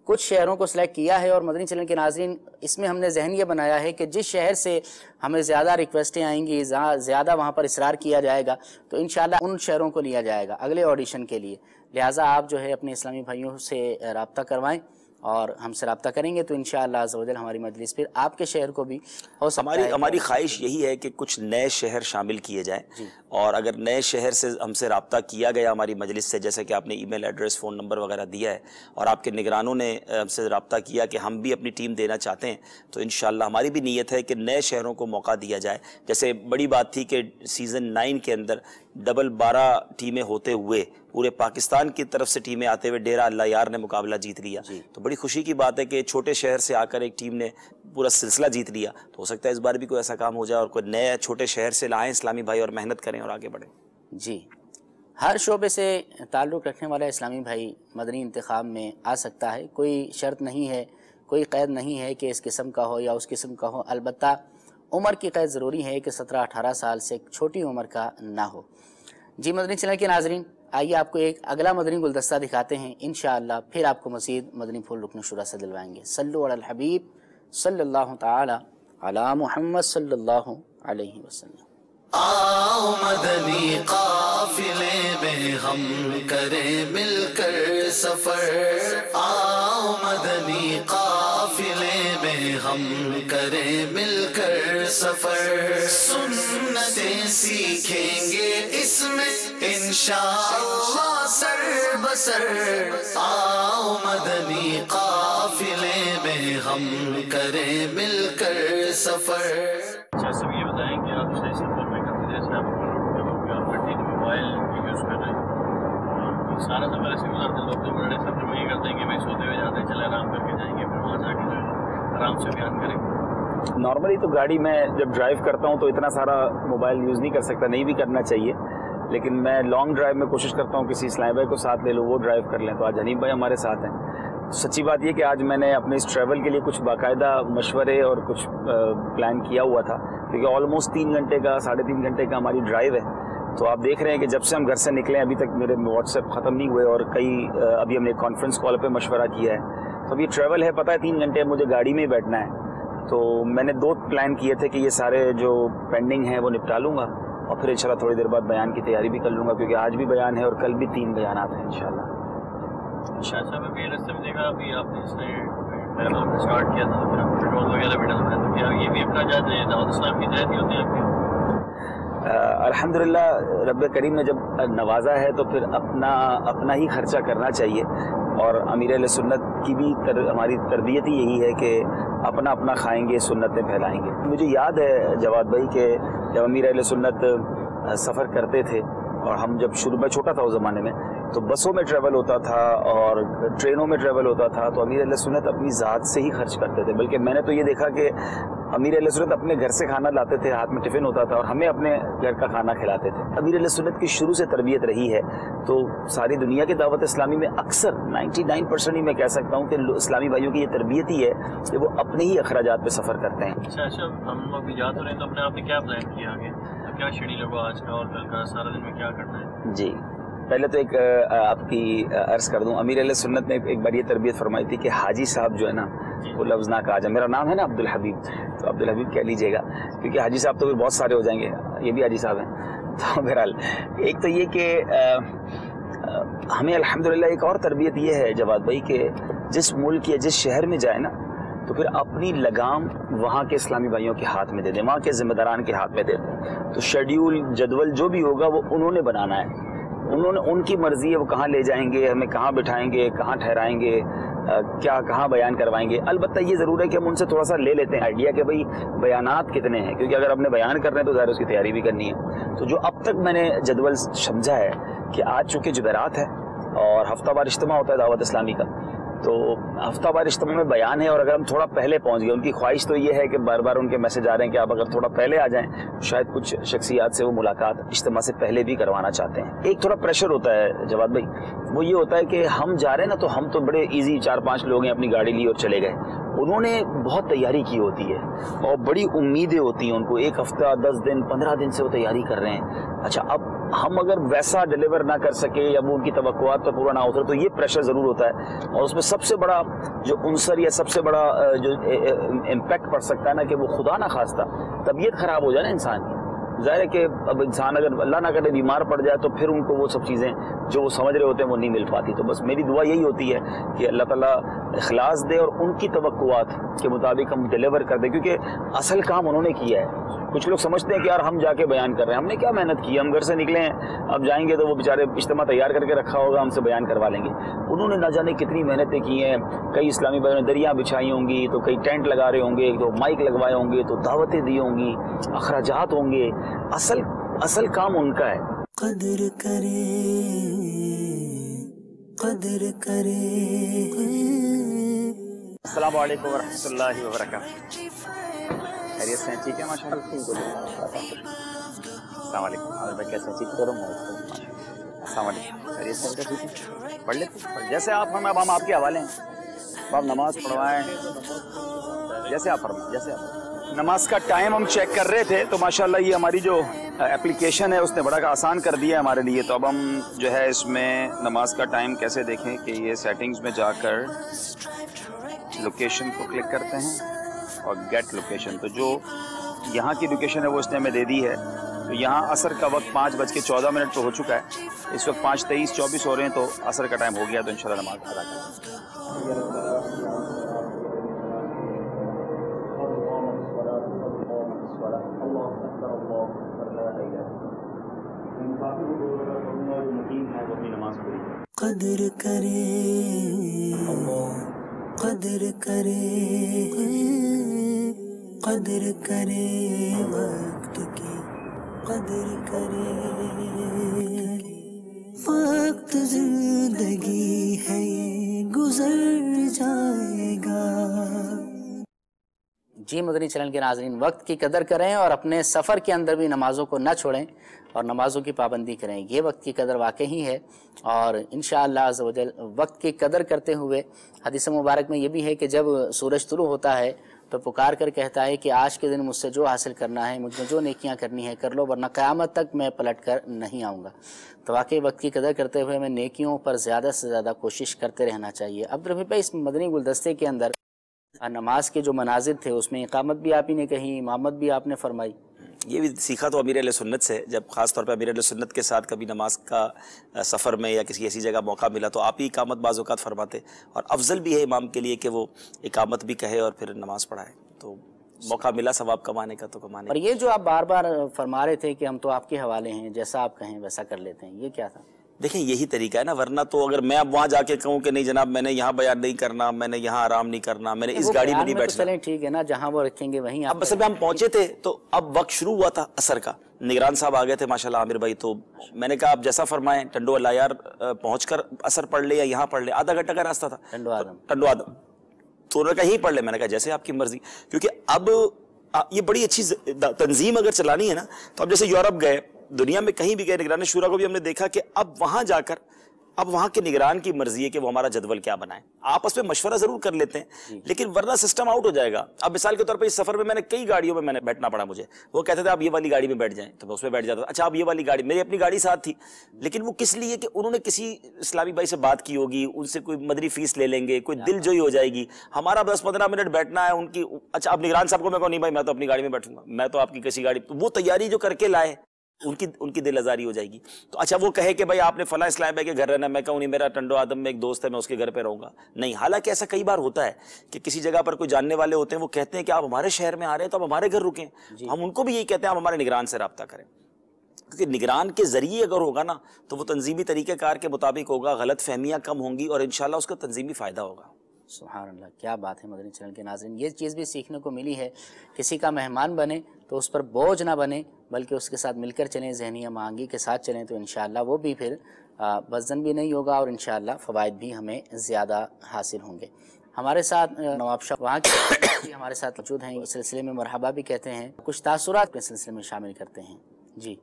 کچھ شہروں کو سلیکٹ کیا ہے، اور مدنی چینل کے ناظرین اس میں ہم نے ذہن یہ بنایا ہے کہ جس شہر سے ہمیں زیادہ ریکویسٹیں آئیں گی، زیادہ وہاں پر اصرار کیا جائے گا، تو انشاءاللہ ان شہروں کو لیا جائے گا اگلے آڈیشن کے لیے۔ لہٰذا آپ جو ہے اپنے اسلامی بھائیوں سے رابطہ کروائیں اور ہم سے رابطہ کریں گے تو انشاءاللہ عز و جل ہماری مجلس پھر آپ کے شہر کو بھی ہو سکتا ہے۔ ہماری خواہش یہی ہے کہ کچھ نئے شہر شامل کیے جائیں، اور اگر نئے شہر سے ہم سے رابطہ کیا گیا ہماری مجلس سے، جیسے کہ آپ نے ای میل ایڈریس، فون نمبر وغیرہ دیا ہے، اور آپ کے نگرانوں نے ہم سے رابطہ کیا کہ ہم بھی اپنی ٹیم دینا چاہتے ہیں، تو انشاءاللہ ہماری بھی نیت ہے کہ نئے شہروں کو موقع دیا جائے۔ جیسے بڑی بات تھی کہ سیزن 9 کے اندر ڈبل 12 ٹیمیں ہوتے ہوئے پورے پاکستان کی طرف سے ٹیمیں آتے ہوئے ڈیرہ اللہ یار نے مقابلہ جیت لیا، تو بڑی خوشی کی بات ہے کہ چھوٹے شہر سے آ کر ایک ٹیم نے پورا سلسلہ جیت لیا، تو ہو سکتا ہے اس بار بھی کوئی ایسا کام ہو جائے اور کوئی نئے چھوٹے شہر سے لائیں اسلامی بھائی اور محنت کریں اور آگے بڑھیں۔ جی، ہر شعبے سے تعلق رکھنے والا اسلامی بھائی مدنی انتخاب میں آ سکتا ہے، کوئی شرط نہیں ہے، کوئی قید نہیں ہے کہ اس قسم کا ہو یا اس قسم کا ہو، البتہ عمر کی قید ضروری ہے کہ 17-18 سال سے چھوٹی عمر کا نہ ہو۔ جی مدنی چینل کے ناظرین، آئیے آپ کو ایک اگلا مدنی گلدستہ دکھاتے ہیں، انشاءاللہ پھر آپ کو مزید مدنی پھول رکن شورا سے دلوائیں گے۔ صلو علی الحبیب صلی اللہ تعالی علی محمد صلی اللہ علیہ وسلم۔ آؤ مدنی قافلے میں ہم کریں مل کر سفر، آؤ مدنی قافلے میں ہم کریں مل کر سفر، سنت سیکھیں گے اس میں انشاءاللہ سر بسر آؤ مدنی قافلے میں ہم کریں مل کر سفر. اچھا سب یہ بتائیں کہ آپ صحیح سفر میں کرتے جیسے آپ گڈی موبائل یوز کر رہے ہیں اور سارا سفر ایسے گزارتے لوگ تو بڑے سفر میں یہ کرتے ہیں کہ بھائی سوتے ہوئے جاتے ہیں چلے آرام کر کے جائیں گے پھر وہاں جا کے جو ہے آرام سے بیان کریں گے. نارملی تو گاڑی میں جب ڈرائیو کرتا ہوں تو اتنا سارا موبائل یوز نہیں کر سکتا, نہیں بھی کرنا چاہیے, لیکن میں لانگ ڈرائیو میں کوشش کرتا ہوں کسی اسلام بھائی کو ساتھ لے لوں, وہ ڈرائیو کر لیں. تو آج حنیف بھائی ہمارے ساتھ ہیں. سچی بات یہ کہ آج میں نے اپنے اس ٹریول کے لیے کچھ باقاعدہ مشورے اور کچھ پلان کیا ہوا تھا, کیونکہ آلموسٹ 3 گھنٹے کا 3.5 گھنٹے کا ہماری ڈرائیو ہے. تو آپ دیکھ رہے ہیں کہ جب سے ہم گھر سے نکلے ابھی تک میرے واٹس ایپ ختم نہیں ہوئے, اور ابھی ہم نے کانفرنس کال پہ مشورہ کیا ہے. تو اب یہ ٹریول ہے, پتہ ہے 3 گھنٹے مجھے گاڑی میں ہی بیٹھنا ہے. تو میں نے 2 پلان کیے تھے کہ یہ سارے جو پینڈنگ ہیں وہ نپٹا لوں گا, اور پھر انشاءاللہ تھوڑی دیر بعد بیان کی تیاری بھی کر لوں گا, کیونکہ آج بھی بیان ہے اور کل بھی 3 بیانات ہیں انشاءاللہ. شاہ صاحب میں بھی رستے میں دیکھا ابھی آپ نے اس نے اسٹارٹ کیا تھا پھر آپ پیٹرول وغیرہ بھی ڈلوایا, تو کیا یہ بھی اخراجات دعوت اسلام کی تحت ہی ہوتے ہیں آپ کے؟ الحمدللہ رب کریم نے جب نوازا ہے تو پھر اپنا ہی خرچہ کرنا چاہیے, اور امیر اہل سنت کی بھی ہماری تربیت ہی یہی ہے کہ اپنا کھائیں گے, سنتیں پھیلائیں گے. مجھے یاد ہے جواد بھائی کہ جب امیر اہل سنت سفر کرتے تھے, اور ہم جب شروع میں چھوٹا تھا اس زمانے میں, تو بسوں میں ٹریول ہوتا تھا اور ٹرینوں میں ٹریول ہوتا تھا, تو امیر اہل سنت اپنی ذات سے ہی خرچ کرتے تھے. بلکہ میں نے تو یہ دیکھا کہ امیر اہل سنت اپنے گھر سے کھانا لاتے تھے, ہاتھ میں ٹفن ہوتا تھا, اور ہمیں اپنے گھر کا کھانا کھلاتے تھے. امیر اہل سنت کی شروع سے تربیت رہی ہے. تو ساری دنیا کی دعوت اسلامی میں اکثر 99% ہی میں کہہ سکتا ہوں کہ اسلامی بھائیوں کی یہ تربیت ہی ہے کہ وہ اپنے ہی اخراجات پہ سفر کرتے ہیں. اچھا ہم ابھی یاد ہو رہے ہیں, تو اپنے آپ نے کیا پلان کیا آگے, کیا شیڈیول ہوگا آج کا اور کل کا, سارا دن میں کیا کرنا ہے؟ جی پہلے تو ایک آپ کی عرض کر دوں, امیر اہل سنت نے ایک بار یہ تربیت فرمائی تھی کہ حاجی صاحب جو ہے نا وہ لفظ نہ کہا جائے. میرا نام ہے نا عبدالحبیب, تو عبدالحبیب کہہ لیجیے گا, کیونکہ حاجی صاحب تو پھر بہت سارے ہو جائیں گے, یہ بھی حاجی صاحب ہیں. تو بہرحال ایک تو یہ کہ ہمیں الحمدللہ ایک اور تربیت یہ ہے جواد بھائی کہ جس ملک یا جس شہر میں جائے نا, تو پھر اپنی لگام وہاں کے اسلامی بھائیوں کے ہاتھ میں دے دیں, وہاں کے ذمہ داران کے ہاتھ میں دے دیں. تو شیڈیول جدول جو بھی ہوگا وہ انہوں نے بنانا ہے, ان کی مرضی ہے وہ کہاں لے جائیں گے, ہمیں کہاں بٹھائیں گے, کہاں ٹھہرائیں گے, کہاں بیان کروائیں گے. البتہ یہ ضرور ہے کہ ہم ان سے تھوڑا سا لے لیتے ہیں آئیڈیا کہ بھئی بیانات کتنے ہیں, کیونکہ اگر ہم نے بیان کرنا ہے تو ظاہر اس کی تیاری بھی کرنی ہے. تو جو اب تک میں نے جدول سمجھا ہے کہ آج چونکہ جمعرات ہے اور ہفتہ وار اجتماع ہوتا ہے دعوت اسلامی کا, تو ہفتہ وار اجتماع میں بیان ہے, اور اگر ہم تھوڑا پہلے پہنچ گئے, ان کی خواہش تو یہ ہے کہ بار بار ان کے میسج آ رہے ہیں کہ آپ اگر تھوڑا پہلے آ جائیں, شاید کچھ شخصیات سے وہ ملاقات اجتماع سے پہلے بھی کروانا چاہتے ہیں. ایک تھوڑا پریشر ہوتا ہے جواد بھائی, وہ یہ ہوتا ہے کہ ہم جا رہے ہیں نا, تو ہم تو بڑے ایزی 4-5 لوگ ہیں, اپنی گاڑی لی اور چلے گئے. انہوں نے بہت تیاری کی ہوتی ہے اور بڑی امیدیں ہوتی ہیں ان کو, 1 ہفتہ 10 دن 15 دن سے وہ تیاری کر رہے ہیں. اچھا اب ہم اگر ویسا ڈیلیور نہ کر سکے یا وہ ان کی توقعات پر پورا نہ اترے, تو یہ پریشر ضرور ہوتا ہے. اور اس میں سب سے بڑا جو عنصر یا سب سے بڑا جو امپیکٹ پڑ سکتا ہے نا, کہ وہ خدا نہ خواستہ طبیعت خراب ہو جائے نا انسان کی. ظاہر ہے کہ اب انسان اگر اللہ نہ کرے بیمار پڑ جائے تو پھر ان کو وہ سب چیزیں جو وہ سمجھ رہے ہوتے ہیں وہ نہیں مل پاتی. تو بس میری دعا یہی ہوتی ہے کہ اللہ تعالیٰ اخلاص دے اور ان کی توقعات کے مطابق ہم ڈیلیور کر دیں, کیونکہ اصل کام انہوں نے کیا ہے. کچھ لوگ سمجھتے ہیں کہ یار ہم جا کے بیان کر رہے ہیں, ہم نے کیا محنت کی, ہم گھر سے نکلے ہیں, اب جائیں گے تو وہ بیچارے اجتماع تیار کر کے رکھا ہوگا, ہم سے بیان کروا لیں گے. انہوں نے نہ جانے کتنی محنتیں کی ہیں. کئی اسلامی بھائیوں نے دریاں بچھائی ہوں گی, تو کئی ٹینٹ لگا رہے ہوں گے, تو مائک لگوائے ہوں گے, تو دعوتیں دی ہوں گی, اخراجات ہوں گے. اصل کام ان کا ہے. قدر کرے. السلام علیکم ورحمۃ اللہ وبرکاتہ. خیریت سے ٹھیک ہے ماشاء اللہ. السلام علیکم عامر بھائی, کیسے ٹھیک کروں. السلام علیکم, خیریت سے ٹھیک ہے. پڑھ لیتے جیسے آپ فرمائیں, اب ہم آپ کے حوالے ہیں. آپ نماز پڑھوائیں جیسے آپ فرمائیں, جیسے آپ. نماز کا ٹائم ہم چیک کر رہے تھے, تو ماشاءاللہ یہ ہماری جو اپلیکیشن ہے اس نے بڑا آسان کر دیا ہے ہمارے لیے. تو اب ہم جو ہے اس میں نماز کا ٹائم کیسے دیکھیں کہ یہ سیٹنگز میں جا کر لوکیشن کو کلک کرتے ہیں اور گیٹ لوکیشن. تو جو یہاں کی لوکیشن ہے وہ اس نے ہمیں دے دی ہے. تو یہاں عصر کا وقت 5:14 تو ہو چکا ہے, اس وقت 5:23-24 ہو رہے ہیں, تو عصر کا ٹائم ہو گیا. تو انشاءاللہ نماز ادا کریں. بتائی جا رہی ہے. مسافر کو کروں گا جو مقیم ہے وہ اپنی نماز پوری کرے. قدر کرے قدر کرے قدر کرے وقت کی قدر کرے. وقت زندگی ہے گزر جائے گا. جی مدنی چینل کے ناظرین، وقت کی قدر کریں اور اپنے سفر کے اندر بھی نمازوں کو نہ چھوڑیں اور نمازوں کی پابندی کریں. یہ وقت کی قدر واقعی ہے، اور انشاءاللہ عز و جل وقت کی قدر کرتے ہوئے حدیث مبارک میں یہ بھی ہے کہ جب سورج طلوع ہوتا ہے تو پکار کر کہتا ہے کہ آج کے دن مجھ سے جو حاصل کرنا ہے، مجھ میں جو نیکیاں کرنی ہے کر لو، ورنہ قیامت تک میں پلٹ کر نہیں آؤں گا. تو واقعی وقت کی قدر کرتے ہوئے ہمیں نیکیوں پر زیادہ سے زیادہ کوشش کرتے رہنا چاہیے. عبدالرفیع بھائی، اس مدنی گلدستے کے اندر نماز کے جو مناظر تھے اس میں اقامت بھی آپ ہی نے کہی، امامت بھی آپ نے فرمائی. یہ بھی سیکھا تو امیر اہل سنت سے. جب خاص طور پہ امیر اہل سنت کے ساتھ کبھی نماز کا سفر میں یا کسی ایسی جگہ موقع ملا تو آپ ہی اقامت بعض اوقات فرماتے، اور افضل بھی ہے امام کے لیے کہ وہ اقامت بھی کہے اور پھر نماز پڑھائے. تو موقع ملا ثواب کمانے کا تو کمانے. اور یہ جو آپ بار بار فرما رہے تھے کہ ہم تو آپ کے حوالے ہیں، جیسا آپ کہیں ویسا کر لیتے ہیں، یہ کیا تھا؟ دیکھیں یہی طریقہ ہے نا، ورنہ تو اگر میں اب وہاں جا کے کہوں کہ نہیں جناب میں نے یہاں بیان نہیں کرنا، میں نے یہاں آرام نہیں کرنا، میں نے اس گاڑی میں نہیں بیٹھنا. چلیں ٹھیک ہے نا، جہاں وہ رکھیں گے وہیں. اب بس اب ہم پہنچے تھے تو اب وقت شروع ہوا تھا عصر کا. نگران صاحب آ گئے تھے ماشاءاللہ عامر بھائی، تو میں نے کہا آپ جیسا فرمائیں. ٹنڈو اللہ یار پہنچ کر عصر پڑھ لے یا یہاں پڑھ لے، آدھا گھنٹہ کا راستہ تھا. ٹنڈو آدم تو انہوں نے کہا یہیں پڑھ لے. میں نے کہا جیسے آپ کی مرضی، کیونکہ اب یہ بڑی اچھی تنظیم اگر چلانی ہے نا تو اب جیسے یورپ گئے، دنیا میں کہیں بھی گئے، نگران شورا کو بھی ہم نے دیکھا کہ اب وہاں جا کر اب وہاں کے نگران کی مرضی ہے کہ وہ ہمارا جدول کیا بنائیں. آپس میں مشورہ ضرور کر لیتے ہیں لیکن ورنہ سسٹم آؤٹ ہو جائے گا. اب مثال کے طور پہ اس سفر میں نے کئی گاڑیوں میں نے بیٹھنا پڑا. مجھے وہ کہتے تھے آپ یہ والی گاڑی میں بیٹھ جائیں تو میں اس میں بیٹھ جاتا تھا. اچھا آپ یہ والی گاڑی، میری اپنی گاڑی ساتھ تھی لیکن وہ کس لیے کہ انہوں نے کسی اسلامی بھائی سے بات کی ہوگی، ان سے کوئی مدنی فیس لے لیں گے، کوئی دل جوئی ہو جائے گی. ہمارا 10-15 منٹ بیٹھنا ہے ان کی. اچھا اب نگران صاحب کو میں کہوں نہیں بھائی میں تو اپنی گاڑی میں بیٹھوں گا، میں تو آپ کی کسی گاڑی. وہ تیاری جو کر کے لائے ان کی دل آزاری ہو جائے گی. تو اچھا وہ کہے کہ بھائی آپ نے فلاں اسلام بھائی کے گھر رہنا، میں کہوں نہیں میرا ٹنڈو آدم میں ایک دوست ہے میں اس کے گھر پہ رہوں گا. نہیں، حالانکہ ایسا کئی بار ہوتا ہے کہ کسی جگہ پر کوئی جاننے والے ہوتے ہیں، وہ کہتے ہیں کہ آپ ہمارے شہر میں آ رہے ہیں تو آپ ہمارے گھر رکیں. ہم ان کو بھی یہی کہتے ہیں آپ ہمارے نگران سے رابطہ کریں، کیونکہ نگران کے ذریعے اگر ہوگا نا تو وہ تنظیمی طریقہ کار کے مطابق ہوگا، غلط فہمیاں کم ہوں گی اور انشاءاللہ اس کا تنظیمی فائدہ ہوگا. سبحان اللہ، کیا بات ہے مدنی چینل کے ناظرین. یہ چیز بھی سیکھنے کو ملی ہے، کسی کا مہمان بنے تو اس پر بوجھ نہ بنے بلکہ اس کے ساتھ مل کر چلیں، ذہنی مہنگی کے ساتھ چلیں تو انشاءاللہ وہ بھی پھر وزن بھی نہیں ہوگا اور انشاءاللہ فوائد بھی ہمیں زیادہ حاصل ہوں گے. ہمارے ساتھ نواب شاہ وہاں کے ہمارے ساتھ موجود ہیں، اس سلسلے میں مرحبا بھی کہتے ہیں، کچھ تاثرات کے سلسلے میں شامل کرتے ہیں. جی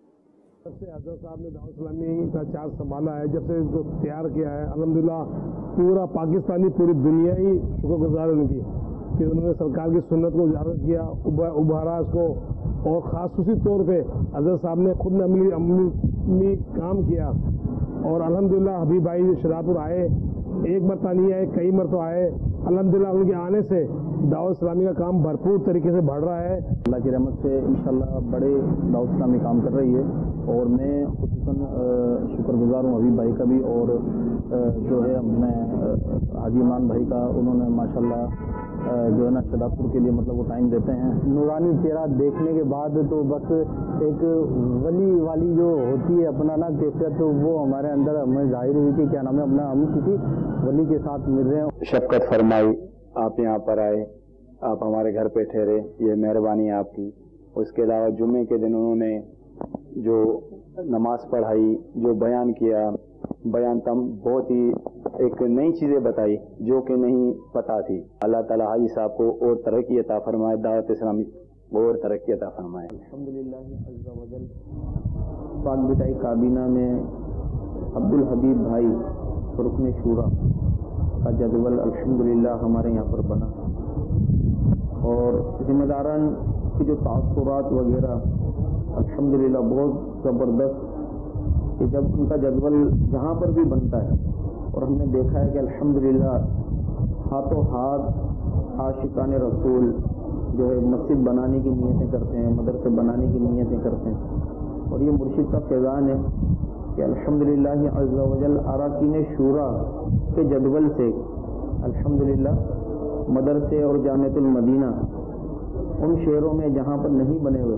جب سے حضرت صاحب نے دعوت اسلامی کا چارج سنبھالا ہے، جب سے اس کو تیار کیا ہے، الحمدللہ پورا پاکستانی، پوری دنیا ہی شکر گزار ان کی کہ انہوں نے سرکار کی سنت کو اجازت کیا، ابھارا اس کو، اور خصوصی طور پہ حضرت صاحب نے خود نے عملی کام کیا. اور الحمدللہ حبیب بھائی شراب آئے، ایک مرتبہ نہیں آئے، کئی مرتبہ آئے. الحمدللہ ان کے آنے سے دعوت اسلامی کا کام بھرپور طریقے سے بڑھ رہا ہے. اللہ کی رحمت سے انشاءاللہ بڑے دعوت اسلامی کام کر رہی ہے، اور میں خصوصاً شکر گزار ہوں حبیب بھائی کا بھی، اور جو ہے اپنے حاجی عمران بھائی کا. انہوں نے ماشاءاللہ جو ہے نا شداپور کے لیے مطلب وہ ٹائم دیتے ہیں. نورانی چہرہ دیکھنے کے بعد تو بس ایک ولی والی جو ہوتی ہے اپنا نا کیفیت، تو وہ ہمارے اندر ہمیں ظاہر ہوئی کہ کیا نام ہے اپنا ہم کسی ولی کے ساتھ مل رہے ہیں. شفقت فرمائی، آپ یہاں پر آئے، آپ ہمارے گھر پہ ٹھہرے، یہ مہربانی آپ کی. اس کے علاوہ جمعے کے دن انہوں نے جو نماز پڑھائی، جو بیان کیا، بیان تم بہت ہی ایک نئی چیزیں بتائی جو کہ نہیں پتہ تھی. اللہ تعالیٰ حاجی صاحب کو اور ترقی عطا فرمائے، دعوت اسلامی اور ترقی عطا فرمائے. الحمدللہ عز و جل پاک بٹائی کابینہ میں عبدالحبیب بھائی رکن شورا کا جدول الحمدللہ ہمارے یہاں پر بنا، اور ذمہ داران کی جو تاثرات وغیرہ الحمدللہ بہت زبردست کہ جب ان کا جدول جہاں پر بھی بنتا ہے، اور ہم نے دیکھا ہے کہ الحمدللہ ہاتھوں ہاتھ عاشقان رسول جو ہے مسجد بنانے کی نیتیں کرتے ہیں، مدرسے بنانے کی نیتیں کرتے ہیں. اور یہ مرشد کا فیضان ہے کہ الحمدللہ عز و جل اراکین شورا کے جدول سے الحمدللہ مدرسے اور جامعۃ المدینہ ان شہروں میں جہاں پر نہیں بنے ہوئے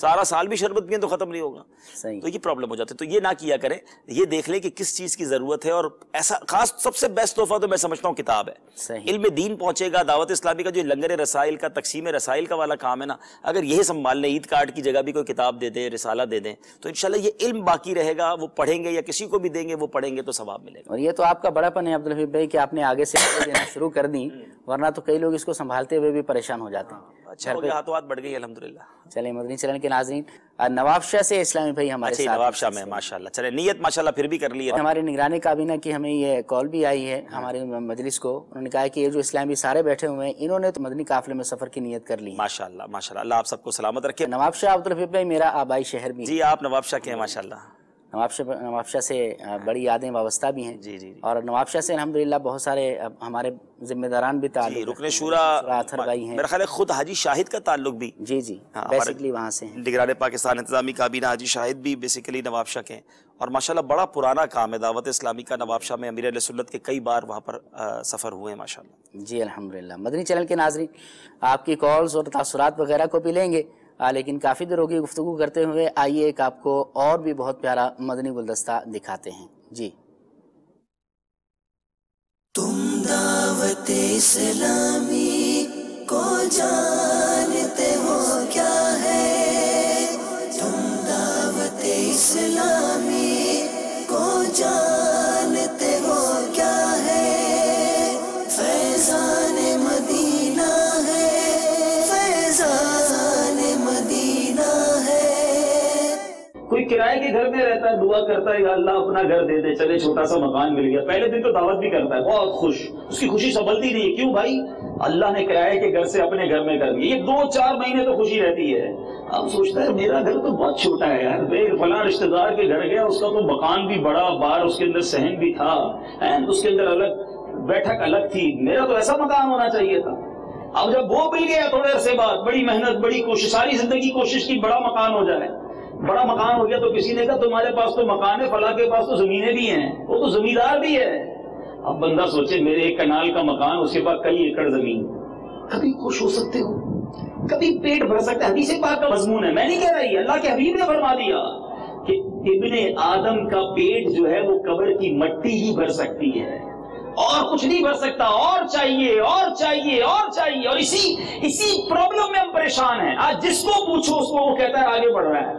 سارا سال بھی شربت پئیں تو ختم نہیں ہوگا, تو یہ پرابلم ہو جاتی ہے. تو یہ نہ کیا کریں, یہ دیکھ لیں کہ کس چیز کی ضرورت ہے. اور ایسا خاص سب سے بیسٹ تحفہ تو میں سمجھتا ہوں کتاب ہے. علم دین پہنچے گا. دعوت اسلامی کا جو لنگر رسائل کا تقسیم رسائل کا والا کام ہے نا, اگر یہ سنبھال لیں, عید کارڈ کی جگہ بھی کوئی کتاب دے دیں, رسالہ دے دیں, تو انشاءاللہ یہ علم باقی رہے گا. وہ پڑھیں گے یا کسی کو بھی دیں گے, وہ پڑھیں گے تو ثواب ملے گا. اور یہ تو آپ کا بڑا پن ہے عبدالحفیظ بھائی کہ آپ نے آگے سے دینا شروع کر دی, ورنہ تو کئی لوگ اس کو سنبھالتے ہوئے بھی پریشان ہو جاتے ہیں. اچھا ہو گیا, ہاتھوں ہاتھ بڑھ گئی الحمدللہ. چلیں مدنی چینل کے ناظرین, نواب شاہ سے اسلامی بھائی ہمارے ساتھ. نواب شاہ میں ماشاءاللہ, چلیں نیت ماشاءاللہ پھر بھی کر لی ہے. ہماری نگرانی کابینہ کی ہمیں یہ کال بھی آئی ہے ہمارے مجلس کو, انہوں نے کہا کہ یہ جو اسلامی سارے بیٹھے ہوئے ہیں, انہوں نے تو مدنی قافلے میں سفر کی نیت کر لی ہے. ماشاءاللہ ماشاءاللہ, اللہ آپ سب کو سلامت رکھے. نواب شاہ عبدالحفیظ بھائی میرا آبائی شہر بھی. جی آپ نواب شاہ کے ہیں ماشاءاللہ. نواب شاہ سے بڑی یادیں وابستہ بھی ہیں. جی جی. اور نواب شاہ سے الحمدللہ بہت سارے ہمارے ذمہ داران بھی تعلق, رکن شورا اطہر بھائی ہیں. میرا خیال ہے خود حاجی شاہد کا تعلق بھی. جی جی, بیسیکلی وہاں سے ہیں. نگران پاکستان انتظامی کابینہ حاجی شاہد بھی بیسیکلی نواب شاہ کے ہیں. اور ماشاءاللہ بڑا پرانا کام ہے دعوت اسلامی کا. نواب شاہ میں امیر اہل سنت کے کئی بار وہاں پر سفر ہوئے ہیں ماشاءاللہ. جی الحمدللہ. مدنی چینل کے ناظرین, آپ کی کالز اور تاثرات وغیرہ کو بھی لیں گے, لیکن کافی دیر ہوگی گفتگو کرتے ہوئے. آئیے ایک آپ کو اور بھی بہت پیارا مدنی گلدستہ دکھاتے ہیں. جی. تم دعوت اسلامی کو جانتے ہو کیا ہے, تم دعوت اسلامی کو جانتے ہو کیا ہے, فیضان مدینہ ہے, فیضان مدینہ ہے. کوئی کرائے کے گھر میں رہتا ہے, دعا کرتا ہے یا اللہ اپنا گھر دے دے, چلے چھوٹا سا مکان مل گیا, پہلے دن تو دعوت بھی کرتا ہے, بہت خوش, اس کی خوشی سنبھلتی نہیں ہے. کیوں بھائی, اللہ نے کرائے کے گھر سے اپنے گھر میں کر دیا. یہ 2-4 مہینے تو خوشی رہتی ہے. اب سوچتا ہے میرا گھر تو بہت چھوٹا ہے یار, فلاں رشتہ دار کے گھر گیا, اس کا تو مکان بھی بڑا, باہر اس کے اندر صحن بھی تھا, اس کے اندر الگ بیٹھک الگ تھی, میرا تو ایسا مکان ہونا چاہیے تھا. اب جب وہ مل گیا تھوڑے عرصے بعد, بڑی محنت بڑی کوشش, ساری زندگی کوشش کی بڑا مکان ہو جائے, بڑا مکان ہو گیا تو کسی نے کہا تمہارے پاس تو مکان ہے, فلاں کے پاس تو زمینیں بھی ہیں, وہ تو زمیندار بھی ہے. اب بندہ سوچے میرے 1 کنال کا مکان, اس کے پاس کئی ایکڑ زمین, کبھی خوش ہو سکتے ہو, کبھی پیٹ بھر سکتا ہے. حدیث پاک کا مضمون ہے, میں نہیں کہہ رہی, اللہ کے حبیب نے فرما دیا کہ ابن آدم کا پیٹ جو ہے وہ قبر کی مٹی ہی بھر سکتی ہے, اور کچھ نہیں بھر سکتا, اور چاہیے اور چاہیے اور چاہیے. اور اسی پرابلم میں ہم پریشان ہیں. آج جس کو پوچھو اس کو وہ کہتا ہے آگے بڑھ رہا ہے,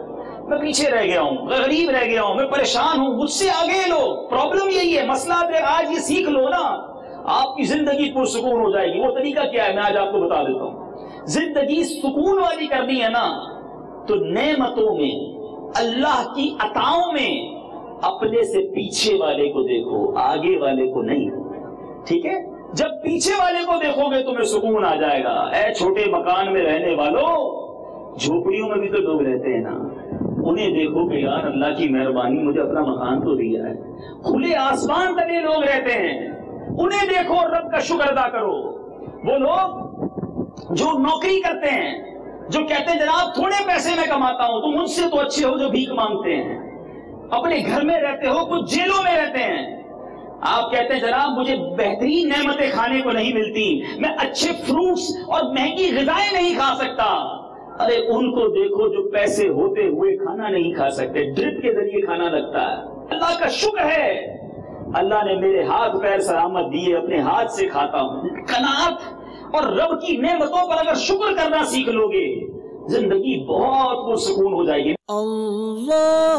میں پیچھے رہ گیا ہوں, میں غریب رہ گیا ہوں, میں پریشان ہوں, مجھ سے آگے لو. پرابلم یہی ہے, مسئلہ آج یہ سیکھ لو نا, آپ کی زندگی پرسکون ہو جائے گی. وہ طریقہ کیا ہے میں آج آپ کو بتا دیتا ہوں. زندگی سکون والی کرنی ہے نا, تو نعمتوں میں, اللہ کی عطاؤں میں اپنے سے پیچھے والے کو دیکھو, آگے والے کو نہیں. ٹھیک ہے, جب پیچھے والے کو دیکھو گے تمہیں سکون آ جائے گا. اے چھوٹے مکان میں رہنے والوں, جھوپڑیوں میں بھی تو لوگ رہتے ہیں نا, انہیں دیکھو کہ یار اللہ کی مہربانی مجھے اپنا مکان تو دیا ہے. کھلے آسمان تلے لوگ رہتے ہیں, انہیں دیکھو اور رب کا شکر ادا کرو. وہ لوگ جو نوکری کرتے ہیں, جو کہتے ہیں جناب تھوڑے پیسے میں کماتا ہوں, تم ان سے تو اچھے ہو جو بھیک مانگتے ہیں. اپنے گھر میں رہتے ہو, کچھ جیلوں میں رہتے ہیں, آپ کہتے ہیں جناب مجھے بہترین نعمتیں کھانے کو نہیں ملتی, میں اچھے فروٹس اور مہنگی غذائیں نہیں کھا سکتا. ارے ان کو دیکھو جو پیسے ہوتے ہوئے کھانا نہیں کھا سکتے, ڈرپ کے ذریعے کھانا لگتا ہے. اللہ کا شکر ہے, اللہ نے میرے ہاتھ پیر سلامت دیے, اپنے ہاتھ سے کھاتا ہوں. قناعت اور رب کی نعمتوں پر اگر شکر کرنا سیکھ لو گے, زندگی بہت پرسکون ہو جائے گی. اللہ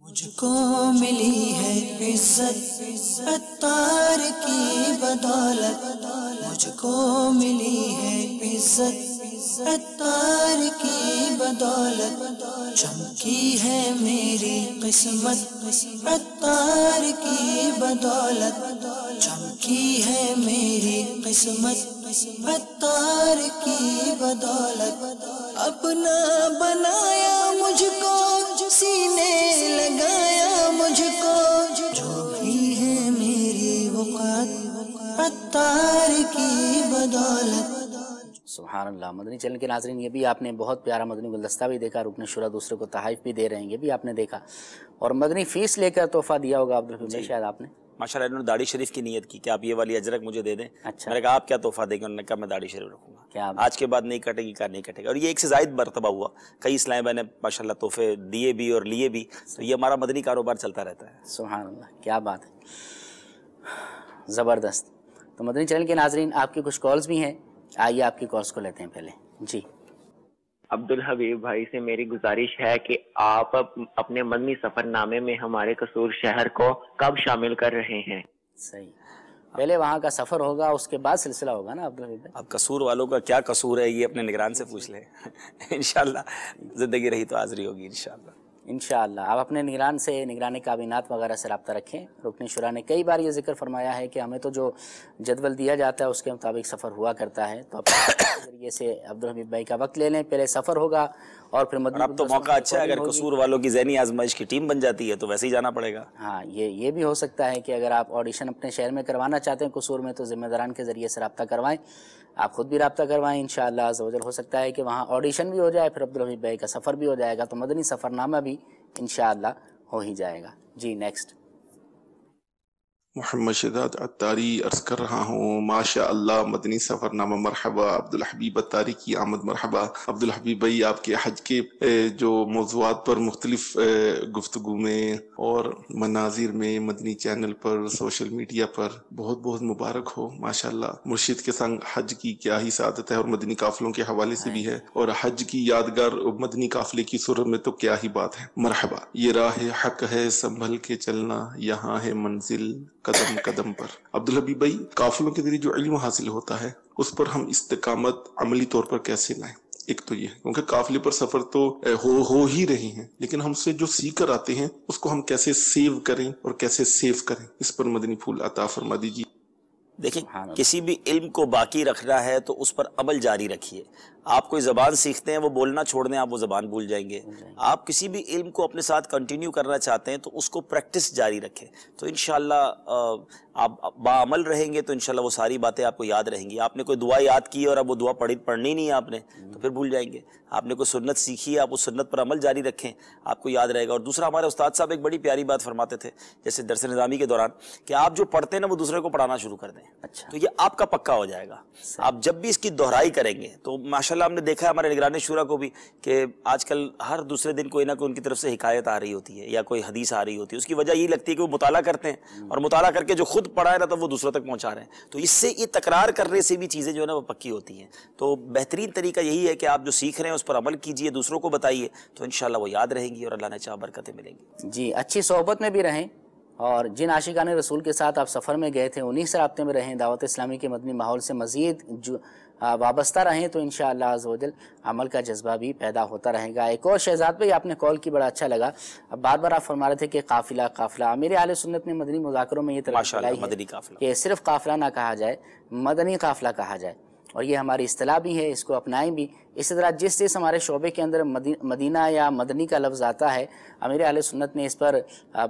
مجھ کو ملی ہے عزت عطار کی بدولت, مجھ کو ملی ہے عزت عطار کی بدولت, چمکی ہے میری قسمت عطار کی بدولت, چمکی ہے میری قسمت عطار کی بدولت. اپنا بنایا مجھ کو, سینے لگایا مجھ کو, جو بھی ہے میری وقت عطار کی بدولت. سبحان اللہ. مدنی چینل کے ناظرین یہ بھی آپ نے بہت پیارا مدنی گلدستہ بھی دیکھا, رکن شورا دوسرے کو تحائف بھی دے رہے ہیں, یہ بھی آپ نے دیکھا, اور مدنی فیس لے کر تحفہ دیا ہوگا عبدالحبیب بھائی شاید آپ نے. ماشاءاللہ انہوں نے داڑھی شریف کی نیت کی کہ آپ یہ والی اجرک مجھے دے دیں. اچھا, میں نے کہا آپ کیا تحفہ دیں گے؟ انہوں نے کہا میں داڑھی شریف رکھوں گا. کیا آج کے بعد نہیں کٹے گی, کیا نہیں کٹے گا. اور یہ ایک سے زائد مرتبہ ہوا, کئی اسلامی بھائی نے ماشاءاللہ تحفے دیے بھی اور لیے بھی, تو یہ ہمارا مدنی کاروبار چلتا رہتا ہے. سبحان اللہ, کیا بات ہے, زبردست. تو مدنی چینل کے ناظرین آپ کی کچھ کالز بھی ہیں, آئیے آپ کی کالز کو لیتے ہیں پہلے. جی عبدالحبیب بھائی سے میری گزارش ہے کہ آپ اپنے مدنی سفر نامے میں ہمارے قصور شہر کو کب شامل کر رہے ہیں؟ صحیح, پہلے وہاں کا سفر ہوگا, اس کے بعد سلسلہ ہوگا نا عبدالحبیب بھائی. اب قصور والوں کا کیا قصور ہے یہ اپنے نگران سے پوچھ لیں. انشاءاللہ زندگی رہی تو حاضری ہوگی انشاءاللہ. انشاءاللہ آپ اپنے نگران سے, نگران کابینات وغیرہ سے رابطہ رکھیں. رکن شورا نے کئی بار یہ ذکر فرمایا ہے کہ ہمیں تو جو جدول دیا جاتا ہے اس کے مطابق سفر ہوا کرتا ہے, تو اپنے ذریعے سے عبدالحبیب بھائی کا وقت لے لیں, پہلے سفر ہوگا اور پھر مدنی. اب تو موقع اچھا ہے, اگر قصور والوں کی ذہنی آزمائش کی ٹیم بن جاتی ہے تو ویسے ہی جانا پڑے گا. ہاں, یہ بھی ہو سکتا ہے کہ اگر آپ آڈیشن اپنے شہر میں کروانا چاہتے ہیں قصور میں, تو ذمہ داران کے ذریعے سے رابطہ کروائیں, آپ خود بھی رابطہ کروائیں. انشاءاللہ عز و جل ہو سکتا ہے کہ وہاں آڈیشن بھی ہو جائے, پھر عبدالحبیب بھائی کا سفر بھی ہو جائے گا, تو مدنی سفر نامہ بھی انشاءاللہ ہو ہی جائے گا. جی نیکسٹ. محمد شہزاد عطاری عرض کر رہا ہوں, ماشاء اللہ مدنی سفر نامہ مرحبا, عبدالحبیب عطاری کی آمد مرحبا. عبدالحبیب بھائی آپ کے حج کے جو موضوعات پر مختلف گفتگو میں اور مناظر میں مدنی چینل پر, سوشل میڈیا پر بہت بہت مبارک ہو. ماشاء اللہ مرشد کے سنگ حج کی کیا ہی سعادت ہے, اور مدنی قافلوں کے حوالے سے بھی ہے, اور حج کی یادگار مدنی قافلے کی صورت میں تو کیا ہی بات ہے. مرحبا. یہ راہ حق ہے سنبھل کے چلنا, یہاں ہے منزل قدم قدم پر. عبدالحبیب بھائی قافلوں کے ذریعے جو علم حاصل ہوتا ہے اس پر ہم استقامت عملی طور پر کیسے لائیں؟ ایک تو یہ ہے, کیونکہ قافلے پر سفر تو ہو ہی رہے ہیں, لیکن ہم سے جو سیکھ کر آتے ہیں اس کو ہم کیسے سیو کریں اور کیسے سیو کریں, اس پر مدنی پھول عطا فرما دیجیے. دیکھیں, کسی بھی علم کو باقی رکھنا ہے تو اس پر عمل جاری رکھیے. آپ کوئی زبان سیکھتے ہیں, وہ بولنا چھوڑ دیں, آپ وہ زبان بھول جائیں گے. آپ کسی بھی علم کو اپنے ساتھ کنٹینیو کرنا چاہتے ہیں تو اس کو پریکٹس جاری رکھیں, تو انشاءاللہ آپ باعمل رہیں گے, تو انشاءاللہ وہ ساری باتیں آپ کو یاد رہیں گی. آپ نے کوئی دعا یاد کی اور اب وہ دعا پڑھنی نہیں ہے آپ نے, تو پھر بھول جائیں گے. آپ نے کوئی سنت سیکھی ہے, آپ اس سنت پر عمل جاری رکھیں, آپ کو یاد رہے گا. اور دوسرا, ہمارے استاد صاحب ایک بڑی پیاری بات فرماتے تھے, جیسے درس نظامی کے دوران, کہ آپ جو پڑھتے ہیں نا وہ دوسرے کو پڑھانا شروع کر دیں. تو یہ آپ کا پکا ہو جائے گا. آپ جب بھی اس کی دہرائی کریں گے تو ماشاءاللہ ہم نے دیکھا ہے ہمارے نگران شورا کو بھی, کہ آج کل ہر دوسرے دن کوئی نہ کوئی ان کی طرف سے حکایت آ رہی ہوتی ہے یا کوئی حدیث آ رہی ہوتی ہے. اس کی وجہ یہی لگتی ہے کہ وہ مطالعہ کرتے ہیں, اور مطالعہ کر کے جو خود پڑھا ہے نا تو وہ دوسروں تک پہنچا رہے ہیں. تو اس سے یہ تکرار کرنے سے بھی چیزیں جو ہے نا وہ پکی ہوتی ہیں. تو بہترین طریقہ یہی ہے کہ آپ جو سیکھ رہے ہیں اس پر عمل کیجئے, دوسروں کو بتائیے, تو انشاءاللہ وہ یاد رہیں گی اور اللہ نے چاہ برکتیں ملیں گی. جی, اچھی صحبت میں بھی رہیں, اور جن عاشقان رسول کے ساتھ آپ سفر میں گئے تھے انہی سے رابطے میں رہیں, دعوت اسلامی کے مدنی ماحول سے مزید وابستہ رہیں, تو انشاءاللہ عز و جل عمل کا جذبہ بھی پیدا ہوتا رہے گا. ایک اور شہزاد بھائی آپ نے کال کی, بڑا اچھا لگا. اب بار بار آپ فرما رہے تھے کہ قافلہ میرے اہل سنت نے مدنی مذاکروں میں یہ ترغیب دلائی ہے کہ صرف قافلہ نہ کہا جائے, مدنی قافلہ کہا جائے, اور یہ ہماری اصطلاح بھی ہے, اس کو اپنائیں بھی. اسی طرح جس ہمارے شعبے کے اندر مدینہ یا مدنی کا لفظ آتا ہے, امیر اہل سنت نے اس پر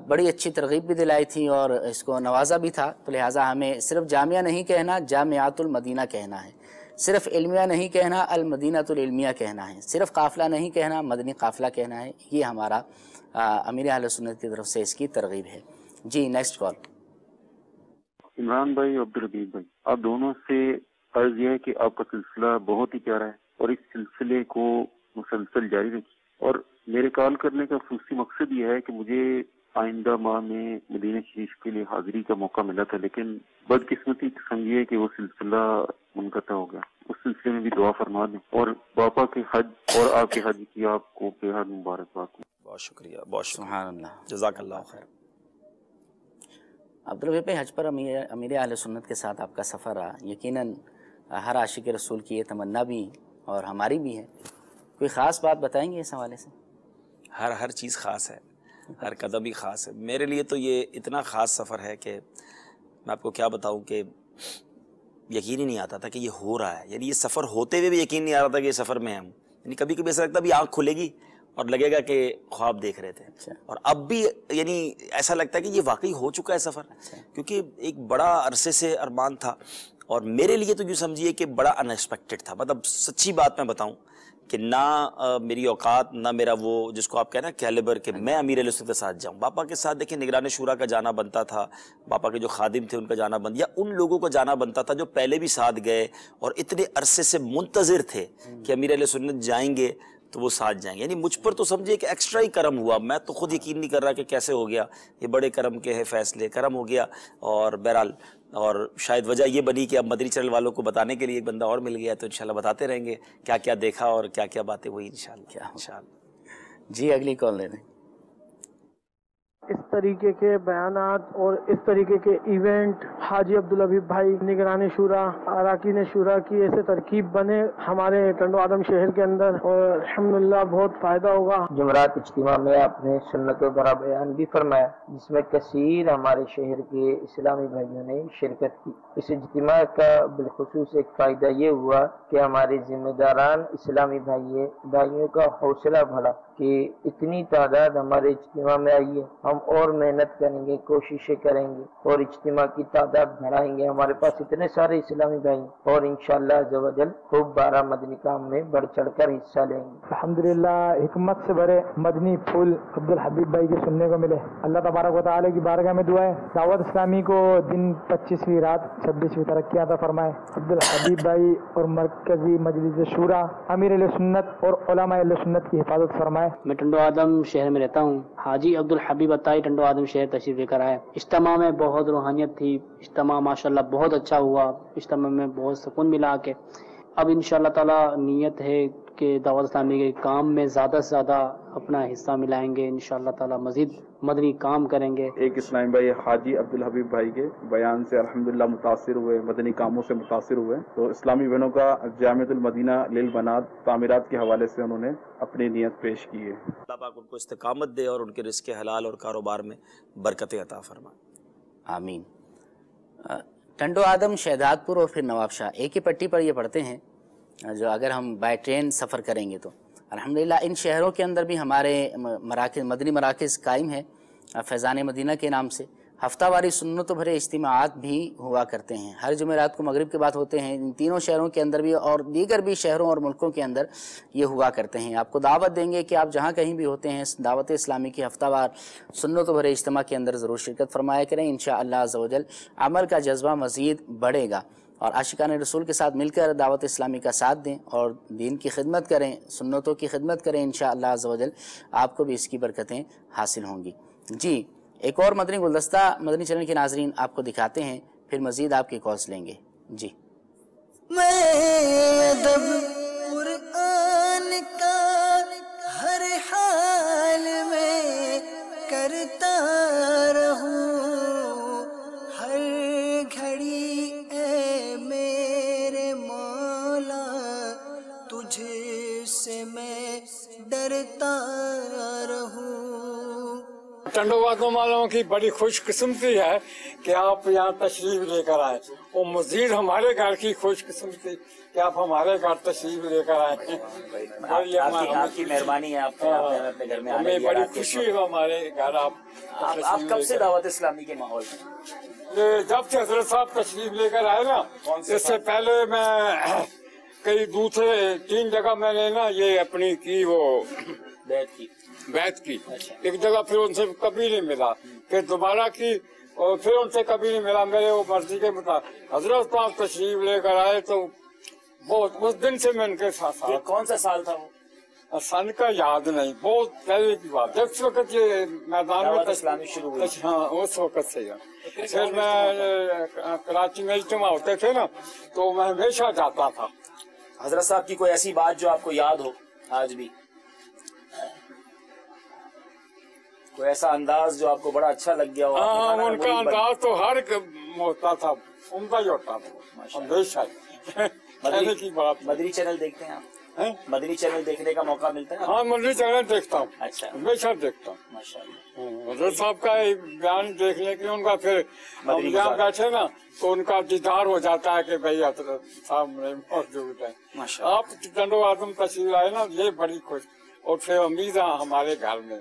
بڑی اچھی ترغیب بھی دلائی تھی اور اس کو نوازا بھی تھا. تو لہٰذا ہمیں صرف جامعہ نہیں کہنا, جامعات المدینہ کہنا ہے, صرف علمیہ نہیں کہنا, المدینۃ العلمیہ کہنا ہے, صرف قافلہ نہیں کہنا, مدنی قافلہ کہنا ہے. یہ ہمارا امیر اہل سنت کی طرف سے اس کی ترغیب ہے. جی نیکسٹ کال. عمران بھائی, عبدالحبیب بھائی, آپ دونوں سے عرض یہ ہے کہ آپ کا سلسلہ بہت ہی پیارا ہے, اور اس سلسلے کو مسلسل جاری رکھیے. اور میرے کال کرنے کا خصوصی مقصد یہ ہے کہ مجھے آئندہ ماہ میں مدینہ شریف کے لیے حاضری کا موقع ملا تھا, لیکن بدقسمتی سمجھیے کہ وہ سلسلہ منقطع ہو گیا. اس سلسلے میں بھی دعا فرما دیں, اور باپا کے حج اور آپ کے حج کی آپ کو بے حد مبارکباد. بہت شکریہ, بہت شکریہ, سبحان اللہ, جزاک اللہ خیر. عبدالحبیب بھائی, حج پر امیر اہل سنت کے ساتھ آپ کا سفر رہا, یقیناً ہر عاشق رسول کی یہ تمنا بھی اور ہماری بھی ہے. کوئی خاص بات بتائیں گے اس حوالے سے؟ ہر چیز خاص ہے, ہر قدم ہی خاص ہے. میرے لیے تو یہ اتنا خاص سفر ہے کہ میں آپ کو کیا بتاؤں, کہ یقین ہی نہیں آتا تھا کہ یہ ہو رہا ہے. یعنی یہ سفر ہوتے ہوئے بھی یقین نہیں آ رہا تھا کہ یہ سفر میں ہم, یعنی کبھی کبھی ایسا لگتا بھی آنکھ کھلے گی اور لگے گا کہ خواب دیکھ رہے تھے. اور اب بھی یعنی ایسا لگتا ہے کہ یہ واقعی ہو چکا ہے سفر, کیونکہ ایک بڑا عرصے سے ارمان تھا, اور میرے لیے تو یوں سمجھیے کہ بڑا ان ایکسپیکٹڈ تھا. مطلب سچی بات میں بتاؤں کہ نہ میری اوقات، نہ میرا وہ جس کو آپ کہنا کیلیبر کہ میں امیر اہل سنت کے ساتھ جاؤں. باپا کے ساتھ دیکھیں نگران شورا کا جانا بنتا تھا، باپا کے جو خادم تھے ان کا جانا بنتا، یا ان لوگوں کو جانا بنتا تھا جو پہلے بھی ساتھ گئے اور اتنے عرصے سے منتظر تھے کہ امیر اہل سنت جائیں گے تو وہ ساتھ جائیں گے. یعنی مجھ پر تو سمجھے کہ ایکسٹرا ہی کرم ہوا. میں تو خود یقین نہیں کر رہا کہ کیسے ہو گیا. یہ بڑے کرم کے ہے فیصلے، کرم ہو گیا. اور بہرحال اور شاید وجہ یہ بنی کہ اب مدنی چینل والوں کو بتانے کے لیے ایک بندہ اور مل گیا، تو انشاءاللہ بتاتے رہیں گے کیا کیا دیکھا اور کیا کیا باتیں ہوئی انشاءاللہ. جی اگلی کال لے لیں. اس طریقے کے بیانات اور اس طریقے کے ایونٹ حاجی عبدالحبیب بھائی نگران شورا، اراکین شورا کی ایسے ترکیب بنے ہمارے ٹنڈو آدم شہر کے اندر، اور الحمدللہ بہت فائدہ ہوگا. جمعرات اجتماع میں آپ نے سنتوں بھرا بیان بھی فرمایا جس میں کثیر ہمارے شہر کے اسلامی بھائیوں نے شرکت کی. اس اجتماع کا بالخصوص ایک فائدہ یہ ہوا کہ ہمارے ذمہ داران اسلامی بھائیوں کا حوصلہ بڑھا کہ اتنی تعداد ہمارے اجتماع میں آئی ہے، ہم اور محنت کریں گے، کوششیں کریں گے اور اجتماع کی تعداد بڑھائیں گے. ہمارے پاس اتنے سارے اسلامی بھائی اور انشاءاللہ عزوجل خوب 12 مدنی کام میں بڑھ چڑھ کر حصہ لیں گے. الحمدللہ حکمت سے بھرے مدنی پھول عبدالحبیب بھائی کے سننے کو ملے. اللہ تبارک و تعالی کی بارگاہ میں دعا ہے دعوت اسلامی کو دن 25ویں رات 26ویں ترقی عطا فرمائے. عبدالحبیب بھائی اور مرکزی مجلس شورا، امیر اہل سنت اور علماء اہل سنت کی حفاظت فرمائے. میں ٹنڈو آدم شہر میں رہتا ہوں. حاجی عبدالحبیب عطائی ٹنڈو آدم شہر تشریف لے کر آئے. اجتماع میں بہت روحانیت تھی. اجتماع ماشاءاللہ بہت اچھا ہوا. اجتماع میں بہت سکون ملا کے اب انشاءاللہ تعالی نیت ہے کہ دعوت اسلامی کے کام میں زیادہ سے زیادہ اپنا حصہ ملائیں گے. انشاءاللہ تعالی مزید مدنی کام کریں گے. ایک اسلامی بھائی حاجی عبدالحبیب بھائی کے بیان سے الحمدللہ متاثر ہوئے، مدنی کاموں سے متاثر ہوئے، تو اسلامی بہنوں کا جامعۃ المدینہ للبنات تعمیرات کے حوالے سے انہوں نے اپنی نیت پیش کی ہے. اللہ پاک ان کو استقامت دے اور ان کے رزق حلال اور کاروبار میں برکتیں عطا فرمائے. آمین. ٹنڈو آدم، شہداد پور اور پھر نواب شاہ ایک ہی پٹی پر یہ پڑتے ہیں. جو اگر ہم بائی ٹرین سفر کریں گے تو الحمدللہ ان شہروں کے اندر بھی ہمارے مراکز، مدنی مراکز قائم ہیں فیضان مدینہ کے نام سے. ہفتہ واری سنتوں بھرے اجتماعات بھی ہوا کرتے ہیں. ہر جمعرات کو مغرب کے بعد ہوتے ہیں. ان تینوں شہروں کے اندر بھی اور دیگر بھی شہروں اور ملکوں کے اندر یہ ہوا کرتے ہیں. آپ کو دعوت دیں گے کہ آپ جہاں کہیں بھی ہوتے ہیں دعوت اسلامی کی ہفتہ وار سنتوں بھرے اجتماع کے اندر ضرور شرکت فرمایا کریں. انشاءاللہ عز و جل عمل کا جذبہ مزید بڑھے گا اور عاشقان رسول کے ساتھ مل کر دعوت اسلامی کا ساتھ دیں اور دین کی خدمت کریں، سنتوں کی خدمت کریں. انشاءاللہ عز و جل آپ کو بھی اس کی برکتیں حاصل ہوں گی. جی ایک اور مدنی گلدستہ مدنی چینل کے ناظرین آپ کو دکھاتے ہیں، پھر مزید آپ کے کالز لیں گے. جی میں ادب قرآن کا ہر حال میں کرتا رہوں، ہر گھڑی اے میرے مولا تجھ سے میں ڈرتا رہوں. ٹنڈو آدم والوں کی بڑی خوش قسمتی ہے کہ آپ یہاں تشریف لے کر آئے، اور مزید ہمارے گھر کی خوش قسمتی کہ آپ ہمارے گھر تشریف لے کر آئے. آپ کی مہربانی ہے. اپنے گھر میں ہمیں بڑی خوشی ہے ہمارے گھر آپ کب سے دعوت اسلامی کے ماحول میں؟ جب سے حضرت صاحب تشریف لے کر آئے نا، اس سے پہلے میں کئی دوسرے 3 جگہ میں نے نا یہ اپنی کی وہ بیعت کی. ایک جگہ پھر ان سے کبھی نہیں ملا، پھر دوبارہ کی اور پھر ان سے کبھی نہیں ملا. میرے وہ مرضی کے مطابق حضرت صاحب تشریف لے کر آئے تو بہت اس دن سے میں ان کے ساتھ. کون سا سال تھا وہ؟ سن کا یاد نہیں، بہت پہلے کی بات. جس وقت یہ میدان میں اسلامی شروع ہوئی، ہاں اس وقت سے. پھر میں کراچی میں اجتماع ہوتے تھے نا تو میں ہمیشہ جاتا تھا. حضرت صاحب کی کوئی ایسی بات جو آپ کو یاد ہو آج بھی؟ کوئی ایسا انداز جو آپ کو بڑا اچھا لگ گیا ہو؟ ہاں ان کا انداز تو ہر ہوتا تھا، عمدہ ہی ہوتا تھا ہمیشہ. مدنی چینل دیکھتے ہیں آپ؟ مدنی چینل دیکھنے کا موقع ملتا ہے؟ ہاں مدنی چینل دیکھتا ہوں. اچھا، ہمیشہ دیکھتا ہوں. ماشاءاللہ. حضرت صاحب کا بیان دیکھنے کے ان کا پھر ہم جہاں بیٹھے نا تو ان کا دیدار ہو جاتا ہے کہ بھائی حضرت صاحب موجود ہے. آپ ٹنڈو آدم تشریف آئے نا، یہ بڑی خوش. اور پھر امید ہے ہمارے گھر میں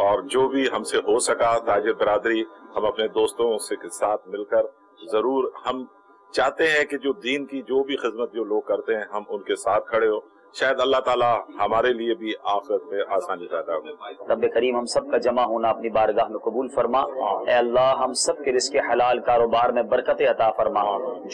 اور جو بھی ہم سے ہو سکا تاجر برادری، ہم اپنے دوستوں کے ساتھ مل کر ضرور، ہم چاہتے ہیں کہ جو دین کی جو بھی خدمت جو لوگ کرتے ہیں ہم ان کے ساتھ کھڑے ہو، شاید اللہ تعالیٰ ہمارے لیے بھی آخرت میں آسانی پیدا ہو۔ رب کریم ہم سب کا جمع ہونا اپنی بارگاہ میں قبول فرما۔ اے اللہ ہم سب کے رزق حلال کاروبار میں برکت عطا فرما۔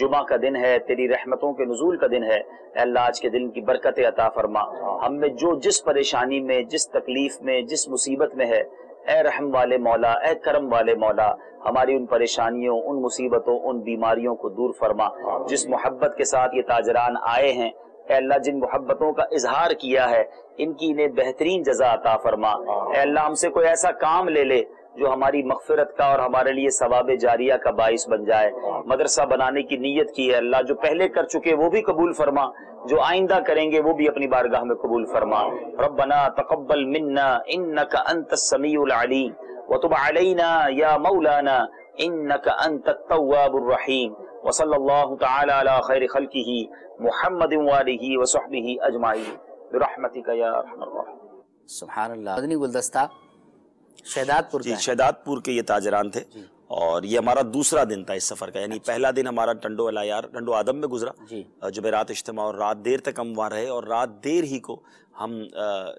جمعہ کا دن ہے، تیری رحمتوں کے نزول کا دن ہے، اے اللہ آج کے دن کی برکت عطا فرما۔ ہم میں جو جس پریشانی میں، جس تکلیف میں، جس مصیبت میں ہے، اے رحم والے مولا، اے کرم والے مولا، ہماری ان پریشانیوں، ان مصیبتوں، ان بیماریوں کو دور فرما۔ جس محبت کے ساتھ یہ تاجران آئے ہیں، اے اللہ جن محبتوں کا اظہار کیا ہے، ان کی انہیں بہترین جزا عطا فرما۔ اے اللہ ہم سے کوئی ایسا کام لے لے جو ہماری مغفرت کا اور ہمارے لیے ثواب جاریہ کا باعث بن جائے۔ مدرسہ بنانے کی نیت کی ہے اللہ، جو پہلے کر چکے وہ بھی قبول فرما، جو آئندہ کریں گے وہ بھی اپنی بارگاہ میں قبول فرما۔ ربنا تقبل منا انک انت السمیع العلیم وتب علینا یا مولانا انک انت التواب الرحیم، وصلی اللہ تعالی علی خیر خلقہ محمد وآلہ وصحبہ اجمعین برحمتک یا ارحم الراحمین۔ سبحان اللہ۔ مدنی گلدستہ شہداد پور جی شہداد پور کے یہ تاجران تھے، اور یہ ہمارا دوسرا دن تھا اس سفر کا، یعنی پہلا دن ہمارا ٹنڈو العیار ٹنڈو آدم میں گزرا، جمعرات اجتماع، اور رات دیر تک ہم وہاں رہے، اور رات دیر ہی کو ہم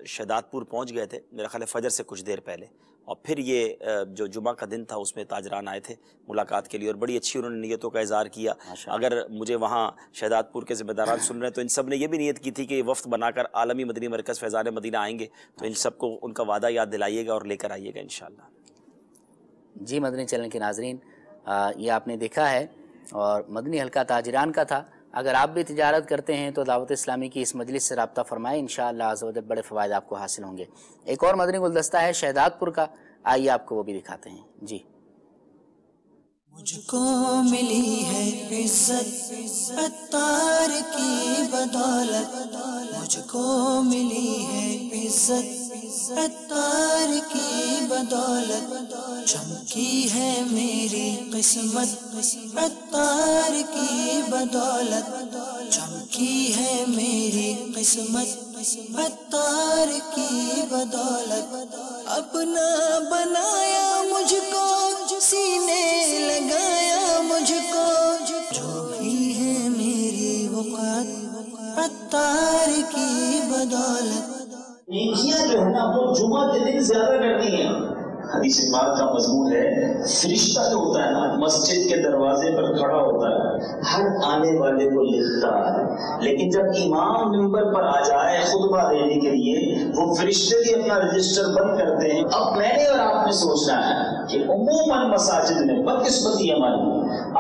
شہداد پور پہنچ گئے تھے، میرا خیال ہے فجر سے کچھ دیر پہلے، اور پھر یہ جو جمعہ کا دن تھا اس میں تاجران آئے تھے ملاقات کے لیے، اور بڑی اچھی انہوں نے نیتوں کا اظہار کیا۔ اگر مجھے وہاں شہداد پور کے ذمہ داران سن رہے ہیں تو ان سب نے یہ بھی نیت کی تھی کہ یہ وفد بنا کر عالمی مدنی مرکز فیضان مدینہ آئیں گے، تو ان سب کو ان کا وعدہ یاد دلائیے گا اور لے کر آئیے گا انشاءاللہ۔ جی مدنی چینل کے ناظرین، یہ آپ نے دیکھا ہے اور مدنی حلقہ تاجران کا تھا۔ اگر آپ بھی تجارت کرتے ہیں تو دعوت اسلامی کی اس مجلس سے رابطہ فرمائیں، انشاءاللہ عز و جل بڑے فوائد آپ کو حاصل ہوں گے۔ ایک اور مدنی گلدستہ ہے شہداد پور کا، آئیے آپ کو وہ بھی دکھاتے ہیں۔ جی مجھ کو ملی ہے عزت عطار کی بدولت، مجھ کو ملی ہے عزت عطار کی بدولت، چمکی ہے میری قسمت عطار کی بدولت، چمکی ہے میری قسمت عطار کی بدولت، اپنا بنایا مجھ کو، سینے لگایا مجھ کو، جو بھی ہے میری وقت عطار کی بدولت۔ نیکیاں جو ہے نا وہ جمعہ کے دن زیادہ کرتی ہیں۔ حدیث پاک کا مضمون ہے، فرشتہ جو ہوتا ہے نا مسجد کے دروازے پر کھڑا ہوتا ہے، ہر آنے والے کو لکھتا ہے، لیکن جب امام منبر پر آ جائے خطبہ دینے کے لیے وہ فرشتے بھی اپنا رجسٹر بند کرتے ہیں۔ اب میں نے اور آپ نے سوچنا ہے کہ عموماً مساجد میں بدقسمتی ہماری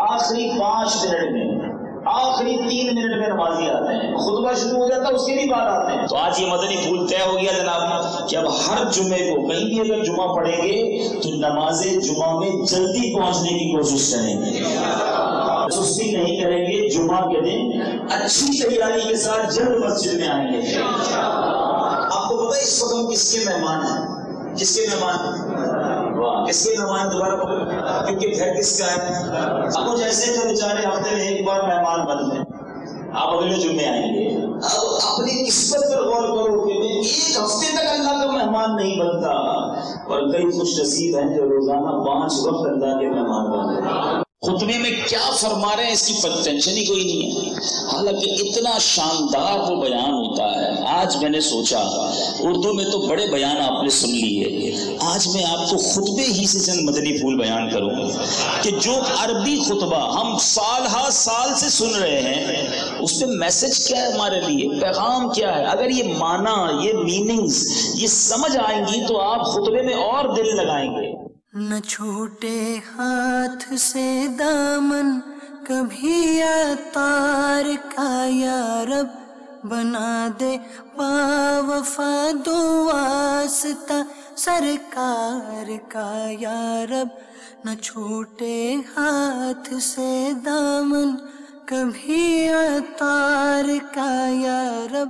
آخری 5 منٹ میں، آخری 3 منٹ میں نمازی آتے ہیں، خطبہ شروع ہو جاتا ہے اس کے بھی بعد آتے ہیں۔ تو آج یہ مدنی پھول طے ہو گیا جناب کہ اب ہر جمعے کو کہیں بھی اگر جمعہ پڑھیں گے تو نماز جمعہ میں جلدی پہنچنے کی کوشش کریں گے، سستی نہیں کریں گے، جمعہ کے دن اچھی تیاری کے ساتھ جلد مسجد میں آئیں گے۔ آپ کو پتہ ہے اس وقت ہم کس کے مہمان ہیں؟ کس کے مہمان؟ کس کے مہمان دوبارہ، کیونکہ گھر کس کا ہے؟ اب وہ جیسے جو بیچارے ہفتے میں ایک بار مہمان بنتے ہیں، آپ اگلے جمعے آئیں گے۔ اب اپنی قسمت پر غور کرو کہ میں ایک ہفتے تک اللہ کا مہمان نہیں بنتا، اور کئی خوش نصیب ہیں جو روزانہ 5 وقت اللہ کے مہمان بنتے ہیں۔ خطبے میں کیا فرما رہے ہیں اس کی ٹینشن ہی کوئی نہیں ہے، حالانکہ اتنا شاندار وہ بیان ہوتا ہے۔ آج میں نے سوچا اردو میں تو بڑے بیان آپ نے سن لیے، آج میں آپ کو خطبے ہی سے چند مدنی پھول بیان کروں کہ جو عربی خطبہ ہم سال ہا سال سے سن رہے ہیں اس پہ میسج کیا ہے ہمارے لیے، پیغام کیا ہے۔ اگر یہ معنی، یہ میننگز یہ سمجھ آئیں گی تو آپ خطبے میں اور دل لگائیں گے۔ نہ چھوٹے ہاتھ سے دامن کبھی عطار کا یا رب، بنا دے باوفا دو واسطہ سرکار کا یا رب، نہ چھوٹے ہاتھ سے دامن کبھی عطار کا یا رب۔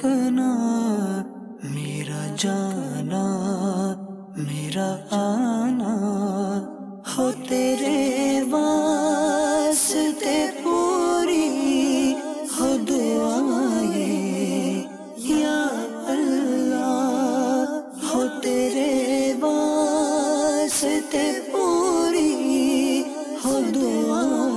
رکنا میرا جانا میرا آنا ہو تیرے واسطے پوری ہو دعائیں یا اللہ ہو تیرے واسطے پوری ہو دعائیں